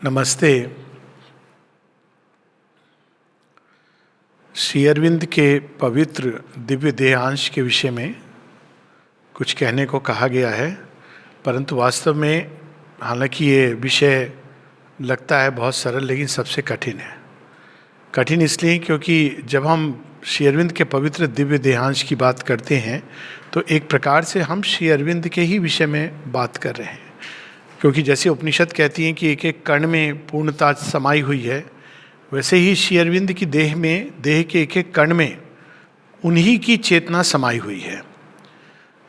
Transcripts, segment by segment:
नमस्ते। श्री अरविंद के पवित्र दिव्य देहांश के विषय में कुछ कहने को कहा गया है, परंतु वास्तव में हालांकि ये विषय लगता है बहुत सरल, लेकिन सबसे कठिन है। कठिन इसलिए क्योंकि जब हम श्री अरविंद के पवित्र दिव्य देहांश की बात करते हैं तो एक प्रकार से हम श्री अरविंद के ही विषय में बात कर रहे हैं, क्योंकि जैसे उपनिषद कहती हैं कि एक एक कण में पूर्णता समाई हुई है, वैसे ही श्री अरविंद की देह में, देह के एक एक कण में उन्हीं की चेतना समाई हुई है।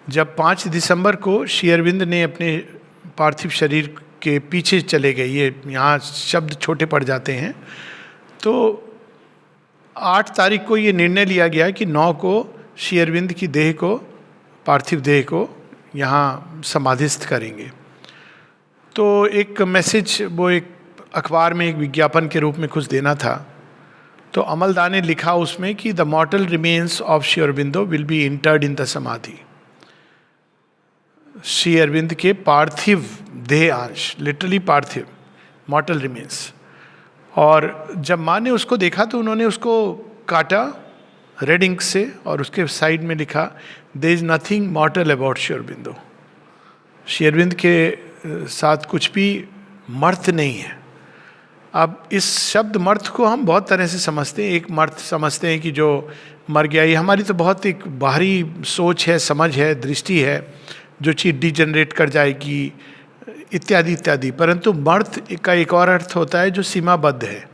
जब 5 दिसंबर को श्री अरविंद ने अपने पार्थिव शरीर के पीछे चले गए, ये यहाँ शब्द छोटे पड़ जाते हैं, तो 8 तारीख को ये निर्णय लिया गया कि 9 को श्री अरविंद की देह को, पार्थिव देह को यहाँ समाधिस्थ करेंगे। तो एक मैसेज, वो एक अखबार में एक विज्ञापन के रूप में कुछ देना था, तो अमलदा ने लिखा उसमें कि the मॉर्टल remains of Shri Aurobindo will be entered in the समाधि। श्री अरविंद के पार्थिव देह अंश, लिटरली पार्थिव, मॉर्टल रिमेन्स। और जब माँ ने उसको देखा तो उन्होंने उसको काटा रेड इंक से और उसके साइड में लिखा there is nothing mortal about Shri Aurobindo. Shri Arvind के साथ कुछ भी मर्त नहीं है। अब इस शब्द मर्त को हम बहुत तरह से समझते हैं। एक मर्त समझते हैं कि जो मर गया, ये हमारी तो बहुत एक बाहरी सोच है, समझ है, दृष्टि है, जो चीज़ डिजनरेट कर जाएगी इत्यादि इत्यादि। परंतु मर्त का एक और अर्थ होता है जो सीमाबद्ध है।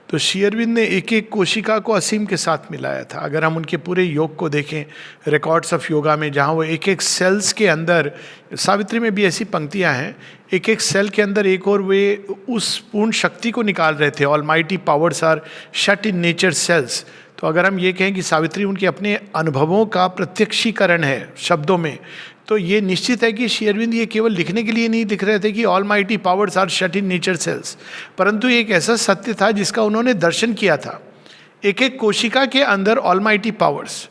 तो श्री अरविंद ने एक एक कोशिका को असीम के साथ मिलाया था। अगर हम उनके पूरे योग को देखें, रिकॉर्ड्स ऑफ योगा में, जहाँ वो एक एक सेल्स के अंदर, सावित्री में भी ऐसी पंक्तियाँ हैं, एक एक सेल के अंदर एक और वे उस पूर्ण शक्ति को निकाल रहे थे। Almighty powers are shut in nature cells. तो अगर हम ये कहें कि सावित्री उनके अपने अनुभवों का प्रत्यक्षीकरण है शब्दों में, तो ये निश्चित है कि श्री अरविंद ये केवल लिखने के लिए नहीं लिख रहे थे कि almighty powers are shut in nature cells, परंतु एक ऐसा सत्य था जिसका उन्होंने दर्शन किया था, एक एक कोशिका के अंदर ऑल माइटी पावर्स।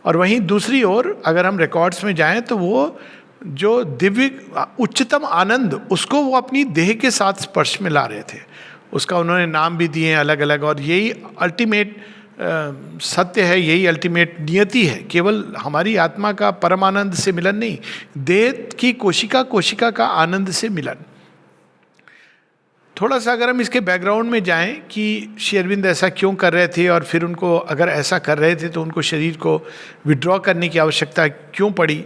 और वहीं दूसरी ओर अगर हम रिकॉर्ड्स में जाएं तो वो जो दिव्य उच्चतम आनंद, उसको वो अपनी देह के साथ स्पर्श में ला रहे थे। उसका उन्होंने नाम भी दिए अलग अलग, और यही अल्टीमेट सत्य है, यही अल्टीमेट नियति है। केवल हमारी आत्मा का परमानंद से मिलन नहीं, देह की कोशिका कोशिका का आनंद से मिलन। थोड़ा सा अगर हम इसके बैकग्राउंड में जाएं कि श्री अरविंद ऐसा क्यों कर रहे थे, और फिर उनको अगर ऐसा कर रहे थे तो उनको शरीर को विड्रॉ करने की आवश्यकता क्यों पड़ी,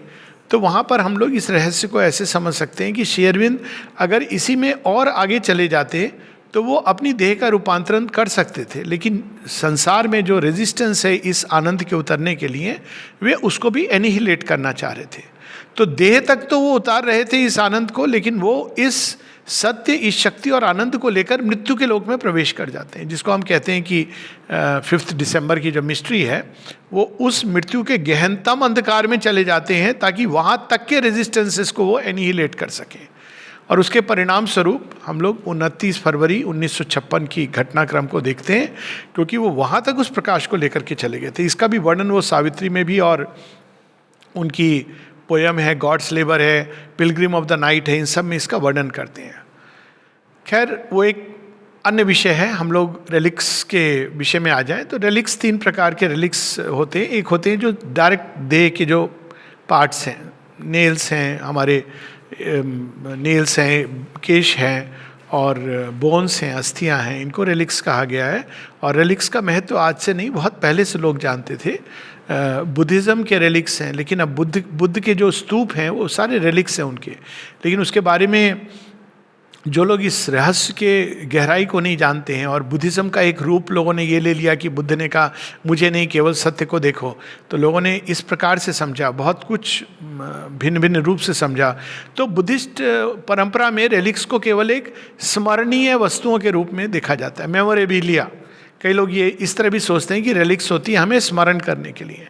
तो वहाँ पर हम लोग इस रहस्य को ऐसे समझ सकते हैं कि श्री अरविंद अगर इसी में और आगे चले जाते तो वो अपनी देह का रूपांतरण कर सकते थे, लेकिन संसार में जो रेजिस्टेंस है इस आनंद के उतरने के लिए, वे उसको भी एनिहिलेट करना चाह रहे थे। तो देह तक तो वो उतार रहे थे इस आनंद को, लेकिन वो इस सत्य, इस शक्ति और आनंद को लेकर मृत्यु के लोक में प्रवेश कर जाते हैं, जिसको हम कहते हैं कि 5 दिसंबर की जो मिस्ट्री है, वो उस मृत्यु के गहनतम अंधकार में चले जाते हैं ताकि वहाँ तक के रेजिस्टेंसेस को वो एनिहिलेट कर सकें। और उसके परिणाम स्वरूप हम लोग 29 फरवरी 1956 की घटनाक्रम को देखते हैं, क्योंकि वो वहाँ तक उस प्रकाश को लेकर के चले गए थे। इसका भी वर्णन वो सावित्री में भी, और उनकी पोयम है गॉड्स लेबर है, पिलग्रिम ऑफ द नाइट है, इन सब में इसका वर्णन करते हैं। खैर वो एक अन्य विषय है। हम लोग रेलिक्स के विषय में आ जाएं तो रेलिक्स 3 प्रकार के रेलिक्स होते हैं। एक होते हैं जो डायरेक्ट देह के जो पार्ट्स हैं, नेल्स हैं, हमारे नेल्स हैं, केश हैं, और बोन्स हैं, अस्थियां हैं, इनको रेलिक्स कहा गया है। और रेलिक्स का महत्व आज से नहीं, बहुत पहले से लोग जानते थे। बुद्धिज़्म के रेलिक्स हैं, लेकिन अब बुद्ध के जो स्तूप हैं वो सारे रेलिक्स हैं उनके। लेकिन उसके बारे में जो लोग इस रहस्य के गहराई को नहीं जानते हैं, और बुद्धिज़्म का एक रूप लोगों ने ये ले लिया कि बुद्ध ने कहा मुझे नहीं, केवल सत्य को देखो, तो लोगों ने इस प्रकार से समझा, बहुत कुछ भिन्न भिन्न रूप से समझा। तो बुद्धिस्ट परंपरा में रेलिक्स को केवल एक स्मरणीय वस्तुओं के रूप में देखा जाता है, मेमोरेबिलिया। कई लोग ये इस तरह भी सोचते हैं कि रेलिक्स होती है हमें स्मरण करने के लिए।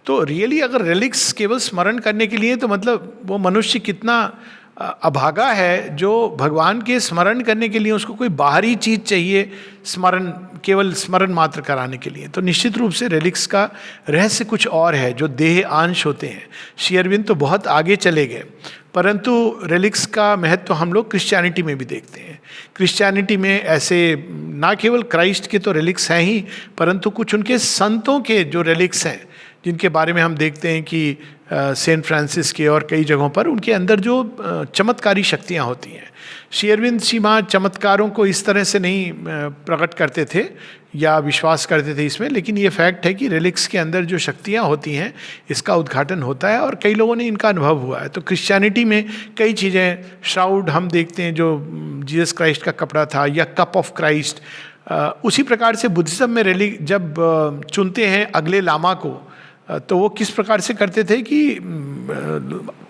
तो रियली अगर रेलिक्स केवल स्मरण करने के लिए, तो मतलब वो मनुष्य कितना अभागा है जो भगवान के स्मरण करने के लिए उसको कोई बाहरी चीज़ चाहिए स्मरण, केवल स्मरण मात्र कराने के लिए। तो निश्चित रूप से रेलिक्स का रहस्य कुछ और है, जो देह अंश होते हैं। श्री अरविंद तो बहुत आगे चले गए। परंतु रेलिक्स का महत्व हम लोग क्रिश्चियनिटी में भी देखते हैं। क्रिश्चियनिटी में ऐसे ना केवल क्राइस्ट के तो रेलिक्स हैं ही, परंतु कुछ उनके संतों के जो रेलिक्स हैं, जिनके बारे में हम देखते हैं कि सेंट फ्रांसिस के और कई जगहों पर उनके अंदर जो चमत्कारी शक्तियाँ होती हैं। श्री अरविंद जी माँ चमत्कारों को इस तरह से नहीं प्रकट करते थे या विश्वास करते थे इसमें, लेकिन ये फैक्ट है कि रेलिक्स के अंदर जो शक्तियाँ होती हैं इसका उद्घाटन होता है और कई लोगों ने इनका अनुभव हुआ है। तो क्रिश्चियनिटी में कई चीज़ें, श्राउड हम देखते हैं जो जीसस क्राइस्ट का कपड़ा था, या कप ऑफ क्राइस्ट। उसी प्रकार से बुद्धिज्म में रेलिक जब चुनते हैं अगले लामा को, तो वो किस प्रकार से करते थे कि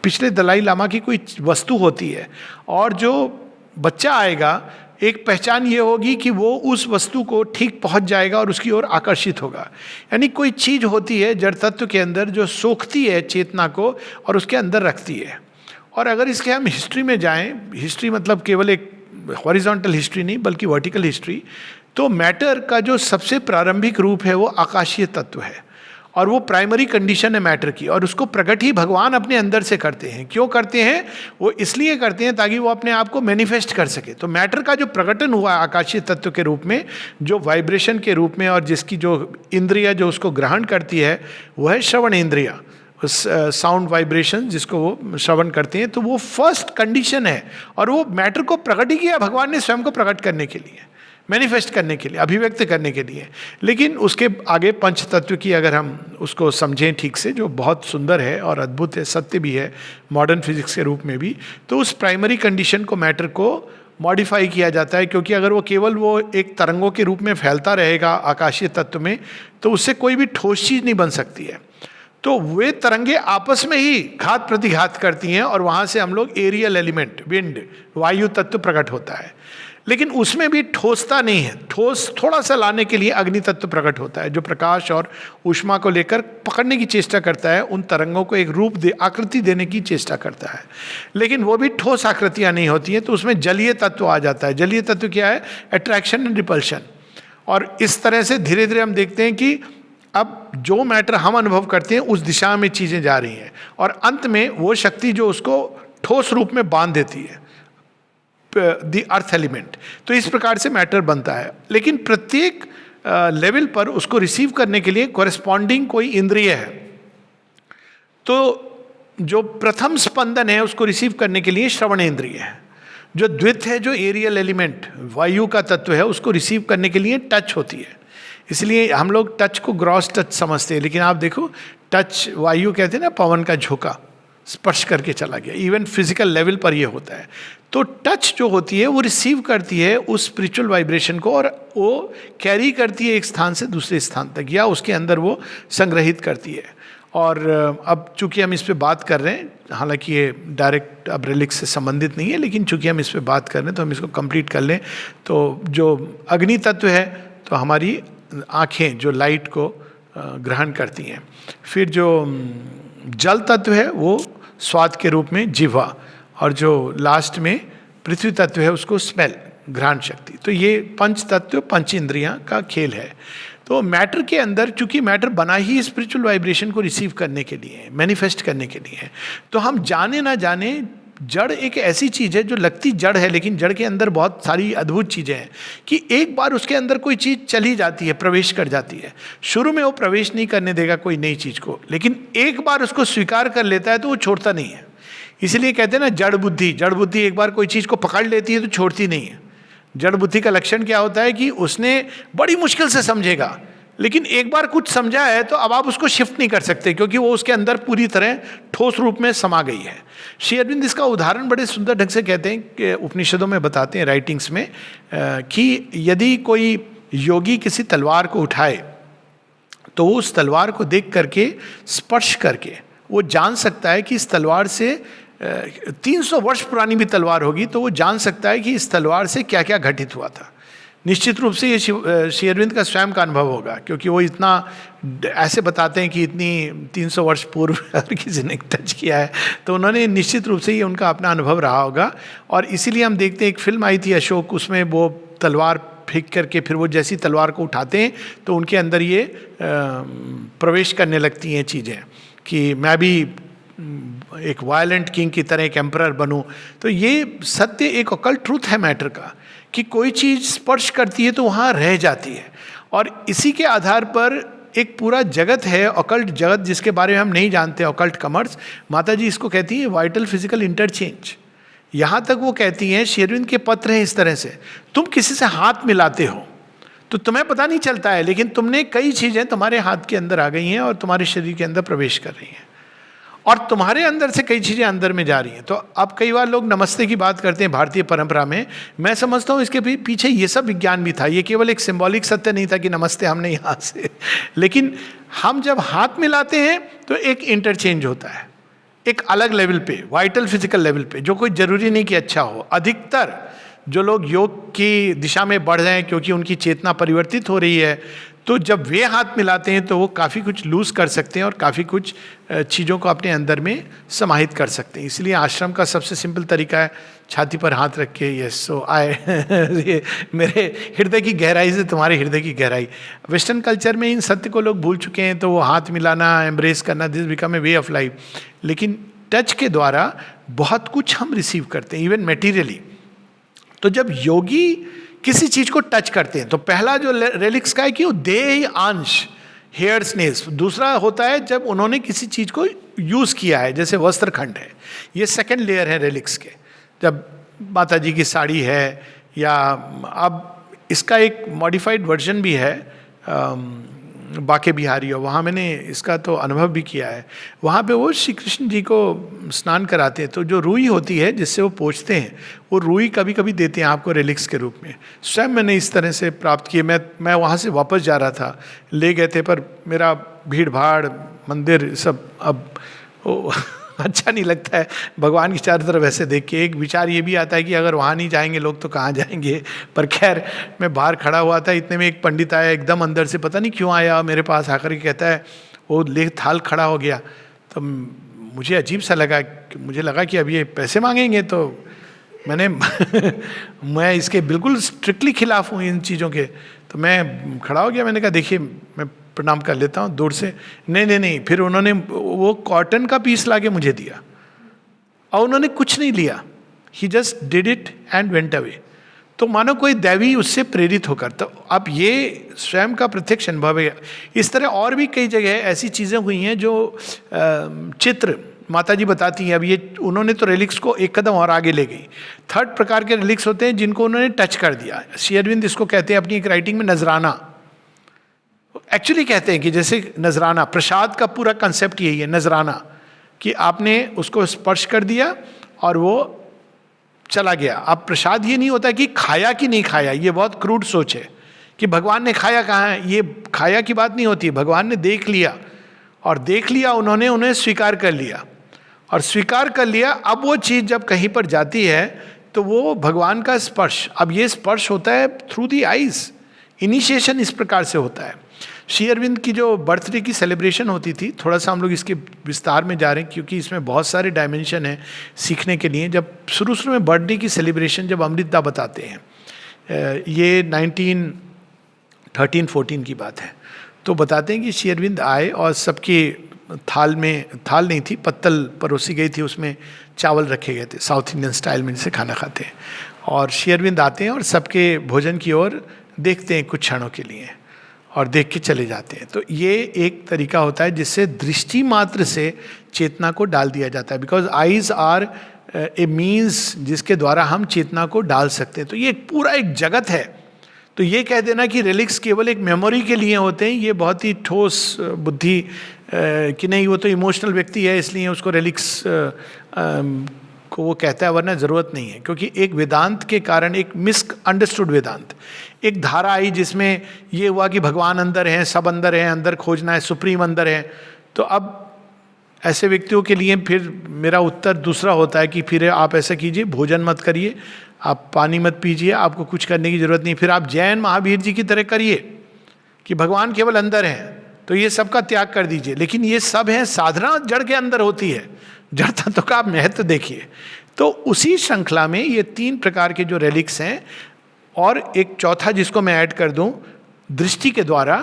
पिछले दलाई लामा की कोई वस्तु होती है और जो बच्चा आएगा एक पहचान ये होगी कि वो उस वस्तु को ठीक पहुंच जाएगा और उसकी ओर आकर्षित होगा। यानी कोई चीज़ होती है जड़ तत्व के अंदर जो सोखती है चेतना को और उसके अंदर रखती है। और अगर इसके हम हिस्ट्री में जाएं, हिस्ट्री मतलब केवल एक हॉरिजॉन्टल हिस्ट्री नहीं बल्कि वर्टिकल हिस्ट्री, तो मैटर का जो सबसे प्रारंभिक रूप है वो आकाशीय तत्व है और वो प्राइमरी कंडीशन है मैटर की, और उसको प्रकट ही भगवान अपने अंदर से करते हैं। क्यों करते हैं? वो इसलिए करते हैं ताकि वो अपने आप को मैनिफेस्ट कर सके। तो मैटर का जो प्रकटन हुआ आकाशीय तत्व के रूप में, जो वाइब्रेशन के रूप में, और जिसकी जो इंद्रिया जो उसको ग्रहण करती है वो है श्रवण इंद्रिया, साउंड वाइब्रेशन जिसको वो श्रवण करते हैं। तो वो फर्स्ट कंडीशन है और वो मैटर को प्रकट ही किया भगवान ने स्वयं को प्रकट करने के लिए, मैनिफेस्ट करने के लिए, अभिव्यक्त करने के लिए। लेकिन उसके आगे पंच तत्व की अगर हम उसको समझें ठीक से, जो बहुत सुंदर है और अद्भुत है, सत्य भी है मॉडर्न फिजिक्स के रूप में भी, तो उस प्राइमरी कंडीशन को, मैटर को मॉडिफाई किया जाता है। क्योंकि अगर वो केवल वो एक तरंगों के रूप में फैलता रहेगा आकाशीय तत्व में, तो उससे कोई भी ठोस चीज़ नहीं बन सकती है। तो वे तरंगे आपस में ही घात प्रतिघात करती हैं और वहाँ से हम लोग एरियल एलिमेंट, विंड, वायु तत्व प्रकट होता है। लेकिन उसमें भी ठोसता नहीं है, ठोस थोड़ा सा लाने के लिए अग्नि तत्व प्रकट होता है, जो प्रकाश और ऊष्मा को लेकर पकड़ने की चेष्टा करता है, उन तरंगों को एक रूप आकृति देने की चेष्टा करता है। लेकिन वो भी ठोस आकृतियाँ नहीं होती हैं, तो उसमें जलीय तत्व आ जाता है। जलीय तत्व क्या है? Attraction and repulsion. और इस तरह से धीरे धीरे हम देखते हैं कि अब जो मैटर हम अनुभव करते हैं उस दिशा में चीज़ें जा रही हैं, और अंत में वो शक्ति जो उसको ठोस रूप में बांध देती है, द अर्थ एलिमेंट। तो इस प्रकार से मैटर बनता है। लेकिन प्रत्येक लेवल पर उसको रिसीव करने के लिए कॉरेस्पॉन्डिंग कोई इंद्रिय है। तो जो प्रथम स्पंदन है उसको रिसीव करने के लिए श्रवण इंद्रिय है। जो द्वित है, जो एरियल एलिमेंट वायु का तत्व है, उसको रिसीव करने के लिए टच होती है। इसलिए हम लोग टच को ग्रॉस टच समझते हैं, लेकिन आप देखो टच, वायु कहते हैं ना, पवन का झोंका, स्पर्श करके चला गया। इवन फिजिकल लेवल पर यह होता है। तो टच जो होती है वो रिसीव करती है उस स्पिरिचुअल वाइब्रेशन को और वो कैरी करती है एक स्थान से दूसरे स्थान तक, या उसके अंदर वो संग्रहित करती है। और अब चूंकि हम इस पे बात कर रहे हैं, हालांकि ये डायरेक्ट अब रेलिक्स से संबंधित नहीं है, लेकिन चूंकि हम इस पे बात कर रहे हैं तो हम इसको कंप्लीट कर लें। तो जो अग्नि तत्व है, तो हमारी आँखें जो लाइट को ग्रहण करती हैं। फिर जो जल तत्व है वो स्वाद के रूप में जिह्वा, और जो लास्ट में पृथ्वी तत्व है उसको स्मेल, घ्राण शक्ति। तो ये पंच तत्व, पंच इंद्रियां का खेल है। तो मैटर के अंदर, चूंकि मैटर बना ही स्पिरिचुअल वाइब्रेशन को रिसीव करने के लिए, मैनिफेस्ट करने के लिए है, तो हम जाने ना जाने, जड़ एक ऐसी चीज़ है जो लगती जड़ है, लेकिन जड़ के अंदर बहुत सारी अद्भुत चीज़ें हैं कि एक बार उसके अंदर कोई चीज़ चली जाती है, प्रवेश कर जाती है। शुरू में वो प्रवेश नहीं करने देगा कोई नई चीज़ को, लेकिन एक बार उसको स्वीकार कर लेता है तो वो छोड़ता नहीं है। इसलिए कहते हैं ना जड़ बुद्धि, जड़ बुद्धि एक बार कोई चीज़ को पकड़ लेती है तो छोड़ती नहीं है। जड़ बुद्धि का लक्षण क्या होता है कि उसने बड़ी मुश्किल से समझेगा, लेकिन एक बार कुछ समझा है तो अब आप उसको शिफ्ट नहीं कर सकते, क्योंकि वो उसके अंदर पूरी तरह ठोस रूप में समा गई है। श्री अरविंद इसका उदाहरण बड़े सुंदर ढंग से कहते हैं कि उपनिषदों में बताते हैं, राइटिंग्स में, कि यदि कोई योगी किसी तलवार को उठाए तो वो उस तलवार को देख करके, स्पर्श करके वो जान सकता है कि इस तलवार से 300 वर्ष पुरानी भी तलवार होगी तो वो जान सकता है कि इस तलवार से क्या क्या घटित हुआ था। निश्चित रूप से ये श्री अरविंद का स्वयं का अनुभव होगा, क्योंकि वो इतना ऐसे बताते हैं कि इतनी 300 वर्ष पूर्व हर किसी ने टच किया है, तो उन्होंने निश्चित रूप से ये उनका अपना अनुभव रहा होगा। और इसीलिए हम देखते हैं, एक फिल्म आई थी अशोक, उसमें वो तलवार फेंक करके फिर वो जैसी तलवार को उठाते हैं तो उनके अंदर ये प्रवेश करने लगती हैं चीज़ें कि मैं भी एक वायलेंट किंग की तरह एक एम्परर बनूं। तो ये सत्य एक ऑकल्ट ट्रूथ है मैटर का, कि कोई चीज़ स्पर्श करती है तो वहाँ रह जाती है। और इसी के आधार पर एक पूरा जगत है, ऑकल्ट जगत, जिसके बारे में हम नहीं जानते, ऑकल्ट कॉमर्स। माता जी इसको कहती हैं वाइटल फिजिकल इंटरचेंज। यहाँ तक वो कहती हैं, श्री अरविंद के पत्र हैं इस तरह से, तुम किसी से हाथ मिलाते हो तो तुम्हें पता नहीं चलता है, लेकिन तुमने कई चीज़ें तुम्हारे हाथ के अंदर आ गई हैं और तुम्हारे शरीर के अंदर प्रवेश कर रही हैं, और तुम्हारे अंदर से कई चीज़ें अंदर में जा रही हैं। तो अब कई बार लोग नमस्ते की बात करते हैं भारतीय परंपरा में, मैं समझता हूँ इसके पीछे ये सब विज्ञान भी था। ये केवल एक सिंबॉलिक सत्य नहीं था कि नमस्ते हमने यहाँ से, लेकिन हम जब हाथ मिलाते हैं तो एक इंटरचेंज होता है एक अलग लेवल पे, वाइटल फिजिकल लेवल पे, जो कोई जरूरी नहीं कि अच्छा हो। अधिकतर जो लोग योग की दिशा में बढ़ रहे हैं क्योंकि उनकी चेतना परिवर्तित हो रही है, तो जब वे हाथ मिलाते हैं तो वो काफ़ी कुछ लूज कर सकते हैं और काफ़ी कुछ चीज़ों को अपने अंदर में समाहित कर सकते हैं। इसलिए आश्रम का सबसे सिंपल तरीका है छाती पर हाथ रख के, यस सो आए ये मेरे हृदय की गहराई से तुम्हारे हृदय की गहराई। वेस्टर्न कल्चर में इन सत्य को लोग भूल चुके हैं, तो वो हाथ मिलाना, एम्ब्रेस करना, this become a way of life. लेकिन टच के द्वारा बहुत कुछ हम रिसीव करते हैं, इवन मेटीरियली। तो जब योगी किसी चीज को टच करते हैं तो पहला जो रेलिक्स का है कि वो देह अंश, हेयर स्नेल्स। दूसरा होता है जब उन्होंने किसी चीज को यूज किया है, जैसे वस्त्र खंड है, ये सेकंड लेयर है रेलिक्स के। जब माता जी की साड़ी है, या अब इसका एक मॉडिफाइड वर्जन भी है बाके बिहारी, और वहाँ मैंने इसका तो अनुभव भी किया है। वहाँ पे वो श्री कृष्ण जी को स्नान कराते हैं, तो जो रुई होती है जिससे वो पोंछते हैं, वो रुई कभी कभी देते हैं आपको रेलिक्स के रूप में। स्वयं मैंने इस तरह से प्राप्त किए। मैं वहाँ से वापस जा रहा था, ले गए थे, पर मेरा भीड़ भाड़, मंदिर सब अब अच्छा नहीं लगता है भगवान की चारों तरफ ऐसे देख के। एक विचार ये भी आता है कि अगर वहाँ नहीं जाएंगे लोग तो कहाँ जाएंगे। पर खैर, मैं बाहर खड़ा हुआ था, इतने में एक पंडित आया एकदम अंदर से, पता नहीं क्यों आया, मेरे पास आकर के कहता है, वो ले थाल खड़ा हो गया। तो मुझे अजीब सा लगा, मुझे लगा कि अब ये पैसे मांगेंगे। तो मैंने मैं इसके बिल्कुल स्ट्रिक्टली खिलाफ हूँ इन चीज़ों के। तो मैं खड़ा हो गया, मैंने कहा देखिए मैं प्रणाम कर लेता हूँ दूर से। नहीं, फिर उन्होंने वो कॉटन का पीस लाके मुझे दिया और उन्होंने कुछ नहीं लिया, ही just did it and went away. तो मानो कोई दैवी उससे प्रेरित होकर। तो अब ये स्वयं का प्रत्यक्ष अनुभव है। इस तरह और भी कई जगह ऐसी चीज़ें हुई हैं जो चित्र माता जी बताती हैं। अब ये उन्होंने तो रेलिक्स को एक कदम और आगे ले गई। थर्ड प्रकार के रेलिक्स होते हैं जिनको उन्होंने टच कर दिया। श्री अरविंद इसको कहते हैं अपनी एक राइटिंग में नजराना। एक्चुअली कहते हैं कि जैसे नजराना, प्रसाद का पूरा कंसेप्ट यही है, नजराना, कि आपने उसको स्पर्श कर दिया और वो चला गया। अब प्रसाद ये नहीं होता कि खाया कि नहीं खाया, ये बहुत क्रूड सोच है कि भगवान ने खाया कहाँ है। ये खाया की बात नहीं होती, भगवान ने देख लिया, और देख लिया उन्होंने, उन्हें स्वीकार कर लिया, और स्वीकार कर लिया। अब वो चीज़ जब कहीं पर जाती है तो वो भगवान का स्पर्श। अब ये स्पर्श होता है थ्रू दी आइज, इनिशिएशन इस प्रकार से होता है। श्री अरविंद की जो बर्थडे की सेलिब्रेशन होती थी, थोड़ा सा हम लोग इसके विस्तार में जा रहे हैं क्योंकि इसमें बहुत सारे डायमेंशन हैं सीखने के लिए। जब शुरू में बर्थडे की सेलिब्रेशन जब अमृता बताते हैं, ये 1913-14 की बात है, तो बताते हैं कि श्री अरविंद आए और सबके थाल नहीं थी, पत्तल परोसी गई थी, उसमें चावल रखे गए थे साउथ इंडियन स्टाइल में जैसे खाना खाते हैं। और श्री अरविंद आते हैं और सबके भोजन की ओर देखते हैं कुछ क्षणों के लिए और देख के चले जाते हैं। तो ये एक तरीका होता है जिससे दृष्टि मात्र से चेतना को डाल दिया जाता है, because eyes are a means जिसके द्वारा हम चेतना को डाल सकते हैं। तो ये पूरा एक जगत है। तो ये कह देना कि रेलिक्स केवल एक मेमोरी के लिए होते हैं, ये बहुत ही ठोस बुद्धि कि नहीं, वो तो इमोशनल व्यक्ति है इसलिए उसको रेलिक्स को वो कहता है, वरना ज़रूरत नहीं है। क्योंकि एक वेदांत के कारण, एक मिसअंडरस्टूड वेदांत, एक धारा आई जिसमें ये हुआ कि भगवान अंदर हैं, सब अंदर हैं, अंदर खोजना है, सुप्रीम अंदर है। तो अब ऐसे व्यक्तियों के लिए फिर मेरा उत्तर दूसरा होता है कि फिर आप ऐसा कीजिए, भोजन मत करिए, आप पानी मत पीजिए, आपको कुछ करने की जरूरत नहीं। फिर आप जैन महावीर जी की तरह करिए कि भगवान केवल अंदर हैं, तो ये सब का त्याग कर दीजिए। लेकिन ये सब है, साधना जड़ के अंदर होती है, जड़ तत्व का आप महत्व देखिए। तो उसी श्रृंखला में ये 3 प्रकार के जो रेलिक्स हैं, और एक चौथा जिसको मैं ऐड कर दूं, दृष्टि के द्वारा,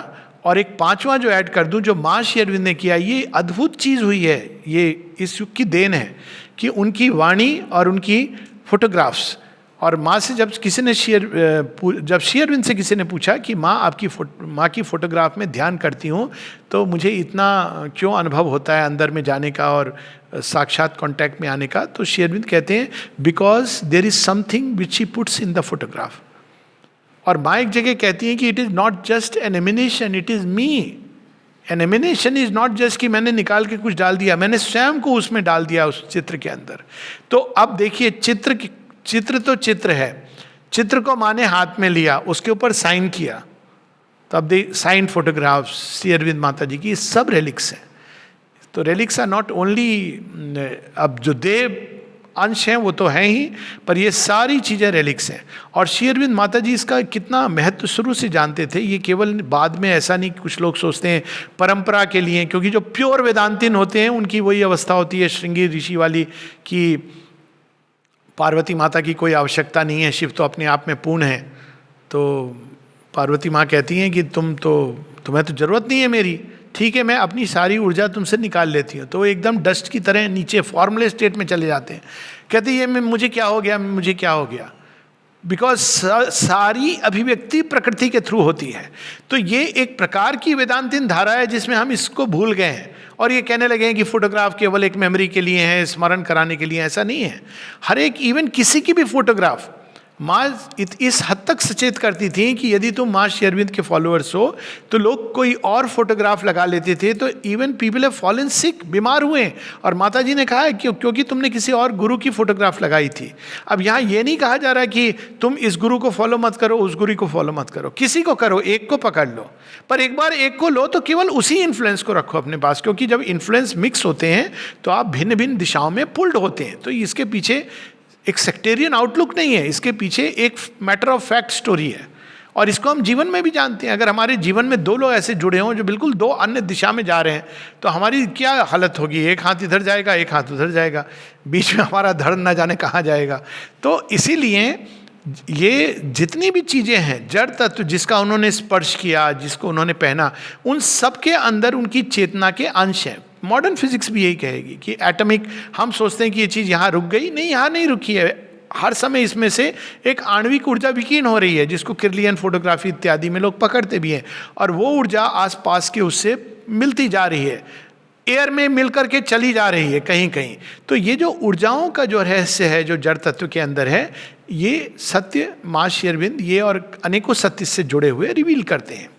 और एक पांचवा जो ऐड कर दूं, जो माँ श्री अरविंद ने किया, ये अद्भुत चीज हुई है, ये इस युग की देन है कि उनकी वाणी और उनकी फोटोग्राफ्स। और माँ से जब किसी ने जब श्री अरविंद से किसी ने पूछा कि माँ आपकी माँ की फोटोग्राफ में ध्यान करती हूँ तो मुझे इतना क्यों अनुभव होता है अंदर में जाने का और साक्षात कांटेक्ट में आने का, तो श्री अरविंद कहते हैं because there is something which she puts in the photograph. और माँ एक जगह कहती हैं कि it is not just an emanation, it is me. An emanation is not just कि मैंने निकाल के कुछ डाल दिया, मैंने स्वयं को उसमें डाल दिया उस चित्र के अंदर। तो अब देखिए, चित्र तो चित्र है, चित्र को माँ ने हाथ में लिया, उसके ऊपर साइन किया, तो अब साइन फोटोग्राफ श्री अरविंद माता जी की, सब रेलिक्स हैं। तो रेलिक्स आर नॉट ओनली, अब जो देव अंश हैं वो तो हैं ही, पर ये सारी चीज़ें रेलिक्स हैं। और श्री अरविंद माता जी इसका कितना महत्व शुरू से जानते थे, ये केवल बाद में ऐसा नहीं, कुछ लोग सोचते हैं परंपरा के लिए, क्योंकि जो प्योर वेदांतिन होते हैं उनकी वही अवस्था होती है श्रृंगी ऋषि वाली कि पार्वती माता की कोई आवश्यकता नहीं है, शिव तो अपने आप में पूर्ण है। तो पार्वती माँ कहती हैं कि तुम्हें तो जरूरत नहीं है मेरी, ठीक है मैं अपनी सारी ऊर्जा तुमसे निकाल लेती हूँ। तो वो एकदम डस्ट की तरह नीचे फॉर्मलेस स्टेट में चले जाते हैं, कहते हैं ये मुझे क्या हो गया, मुझे क्या हो गया, बिकॉज सारी अभिव्यक्ति प्रकृति के थ्रू होती है। तो ये एक प्रकार की वेदांतिन धारा है जिसमें हम इसको भूल गए हैं और ये कहने लगे हैं कि फोटोग्राफ केवल एक मेमोरी के लिए है, स्मरण कराने के लिए। ऐसा नहीं है। हर एक, इवन किसी की भी फोटोग्राफ माँ इस हद तक सचेत करती थी कि यदि तुम माँ श्री अरविंद के फॉलोअर्स हो तो लोग कोई और फोटोग्राफ लगा लेते थे, तो even people have fallen sick, बीमार हुए। और माता जी ने कहा है क्योंकि तुमने किसी और गुरु की फोटोग्राफ लगाई थी। अब यहाँ ये नहीं कहा जा रहा कि तुम इस गुरु को फॉलो मत करो, उस गुरु को फॉलो मत करो, किसी को करो, एक को पकड़ लो, पर एक बार एक को लो तो केवल उसी इन्फ्लुएंस को रखो अपने पास, क्योंकि जब इन्फ्लुएंस मिक्स होते हैं तो आप भिन्न भिन्न दिशाओं में पुल्ड होते हैं। तो इसके पीछे एक सेक्टेरियन आउटलुक नहीं है, इसके पीछे एक मैटर ऑफ फैक्ट स्टोरी है। और इसको हम जीवन में भी जानते हैं। अगर हमारे जीवन में दो लोग ऐसे जुड़े हों जो बिल्कुल दो अन्य दिशा में जा रहे हैं तो हमारी क्या हालत होगी, एक हाथ इधर जाएगा एक हाथ उधर जाएगा, बीच में हमारा धड़ न जाने कहाँ जाएगा। तो इसीलिए ये जितनी भी चीज़ें हैं, जड़ तत्व जिसका उन्होंने स्पर्श किया, जिसको उन्होंने पहना, उन सब के अंदर उनकी चेतना के अंश हैं। मॉडर्न फिजिक्स भी यही कहेगी कि एटॉमिक, हम सोचते हैं कि ये चीज़ यहाँ रुक गई, नहीं, यहाँ नहीं रुकी है। हर समय इसमें से एक आणविक ऊर्जा विकीर्ण हो रही है जिसको किरलियन फोटोग्राफी इत्यादि में लोग पकड़ते भी हैं, और वो ऊर्जा आसपास के उससे मिलती जा रही है, एयर में मिल करके चली जा रही है कहीं कहीं। तो ये जो ऊर्जाओं का जो रहस्य है जो जड़ तत्व के अंदर है, ये सत्य माँ श्री अरविंद ये और अनेकों सत्य से जुड़े हुए रिवील करते हैं।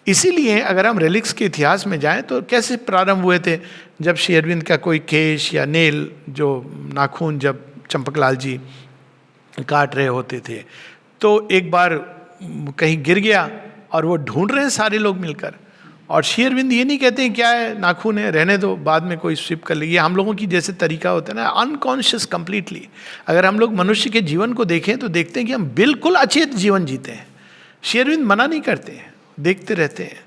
इसीलिए अगर हम रेलिक्स के इतिहास में जाएं तो कैसे प्रारंभ हुए थे, जब श्री अरविंद का कोई केश या नेल, जो नाखून जब चंपकलाल जी काट रहे होते थे, तो एक बार कहीं गिर गया और वो ढूंढ रहे हैं सारे लोग मिलकर। और श्री अरविंद ये नहीं कहते हैं क्या है, नाखून है, रहने दो, बाद में कोई स्विप कर लेगी। हम लोगों की जैसे तरीका होता है ना, अनकॉन्शियस कंप्लीटली। अगर हम लोग मनुष्य के जीवन को देखें तो देखते हैं कि हम बिल्कुल अचेत जीवन जीते हैं। श्री अरविंद मना नहीं करते हैं, देखते रहते हैं।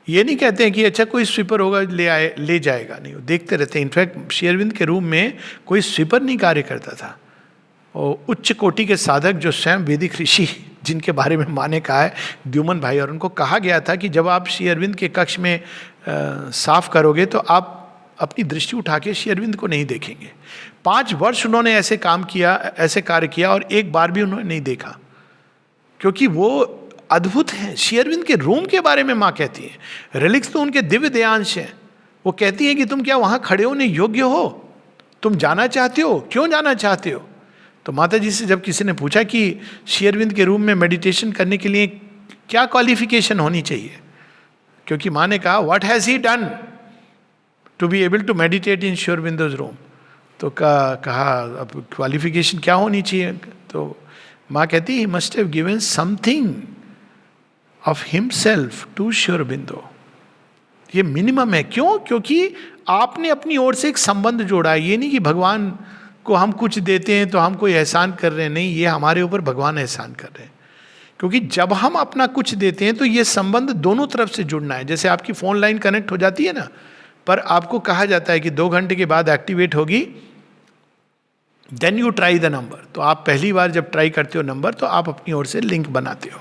ये नहीं कहते हैं कि अच्छा कोई स्वीपर होगा ले जाएगा, नहीं, वो देखते रहते हैं। इनफैक्ट श्री अरविंद के रूम में कोई स्वीपर नहीं कार्य करता था। और उच्च कोटि के साधक जो स्वयं वैदिक ऋषि, जिनके बारे में माने कहा है द्युमन भाई, और उनको कहा गया था कि जब आप श्री अरविंद के कक्ष में साफ करोगे तो आप अपनी दृष्टि उठा के श्री अरविंद को नहीं देखेंगे। 5 वर्ष उन्होंने ऐसे काम किया, ऐसे कार्य किया, और एक बार भी उन्होंने नहीं देखा, क्योंकि वो अद्भुत हैं। श्री अरविंद के रूम के बारे में माँ कहती है, रिलिक्स तो उनके दिव्य देयांश हैं। वो कहती हैं कि तुम क्या वहाँ खड़े होने योग्य हो, तुम जाना चाहते हो, क्यों जाना चाहते हो। तो माता जी से जब किसी ने पूछा कि श्री अरविंद के रूम में मेडिटेशन करने के लिए क्या क्वालिफिकेशन होनी चाहिए, क्योंकि माँ ने कहा what has he done to be able to meditate in Shri Aurobindo's room, तो कहा अब क्वालिफिकेशन क्या होनी चाहिए। तो माँ कहती he must have given something of himself to Shri Aurobindo. ये मिनिमम है। क्यों? क्योंकि आपने अपनी ओर से एक संबंध जोड़ा है। ये नहीं कि भगवान को हम कुछ देते हैं तो हम कोई एहसान कर रहे हैं, नहीं, ये हमारे ऊपर भगवान एहसान कर रहे हैं। क्योंकि जब हम अपना कुछ देते हैं तो ये संबंध दोनों तरफ से जुड़ना है। जैसे आपकी फ़ोन लाइन कनेक्ट हो जाती है ना, पर आपको कहा जाता है कि 2 घंटे के बाद एक्टिवेट होगी, then you try the number. तो आप पहली बार जब ट्राई करते हो नंबर तो आप अपनी ओर से लिंक बनाते हो।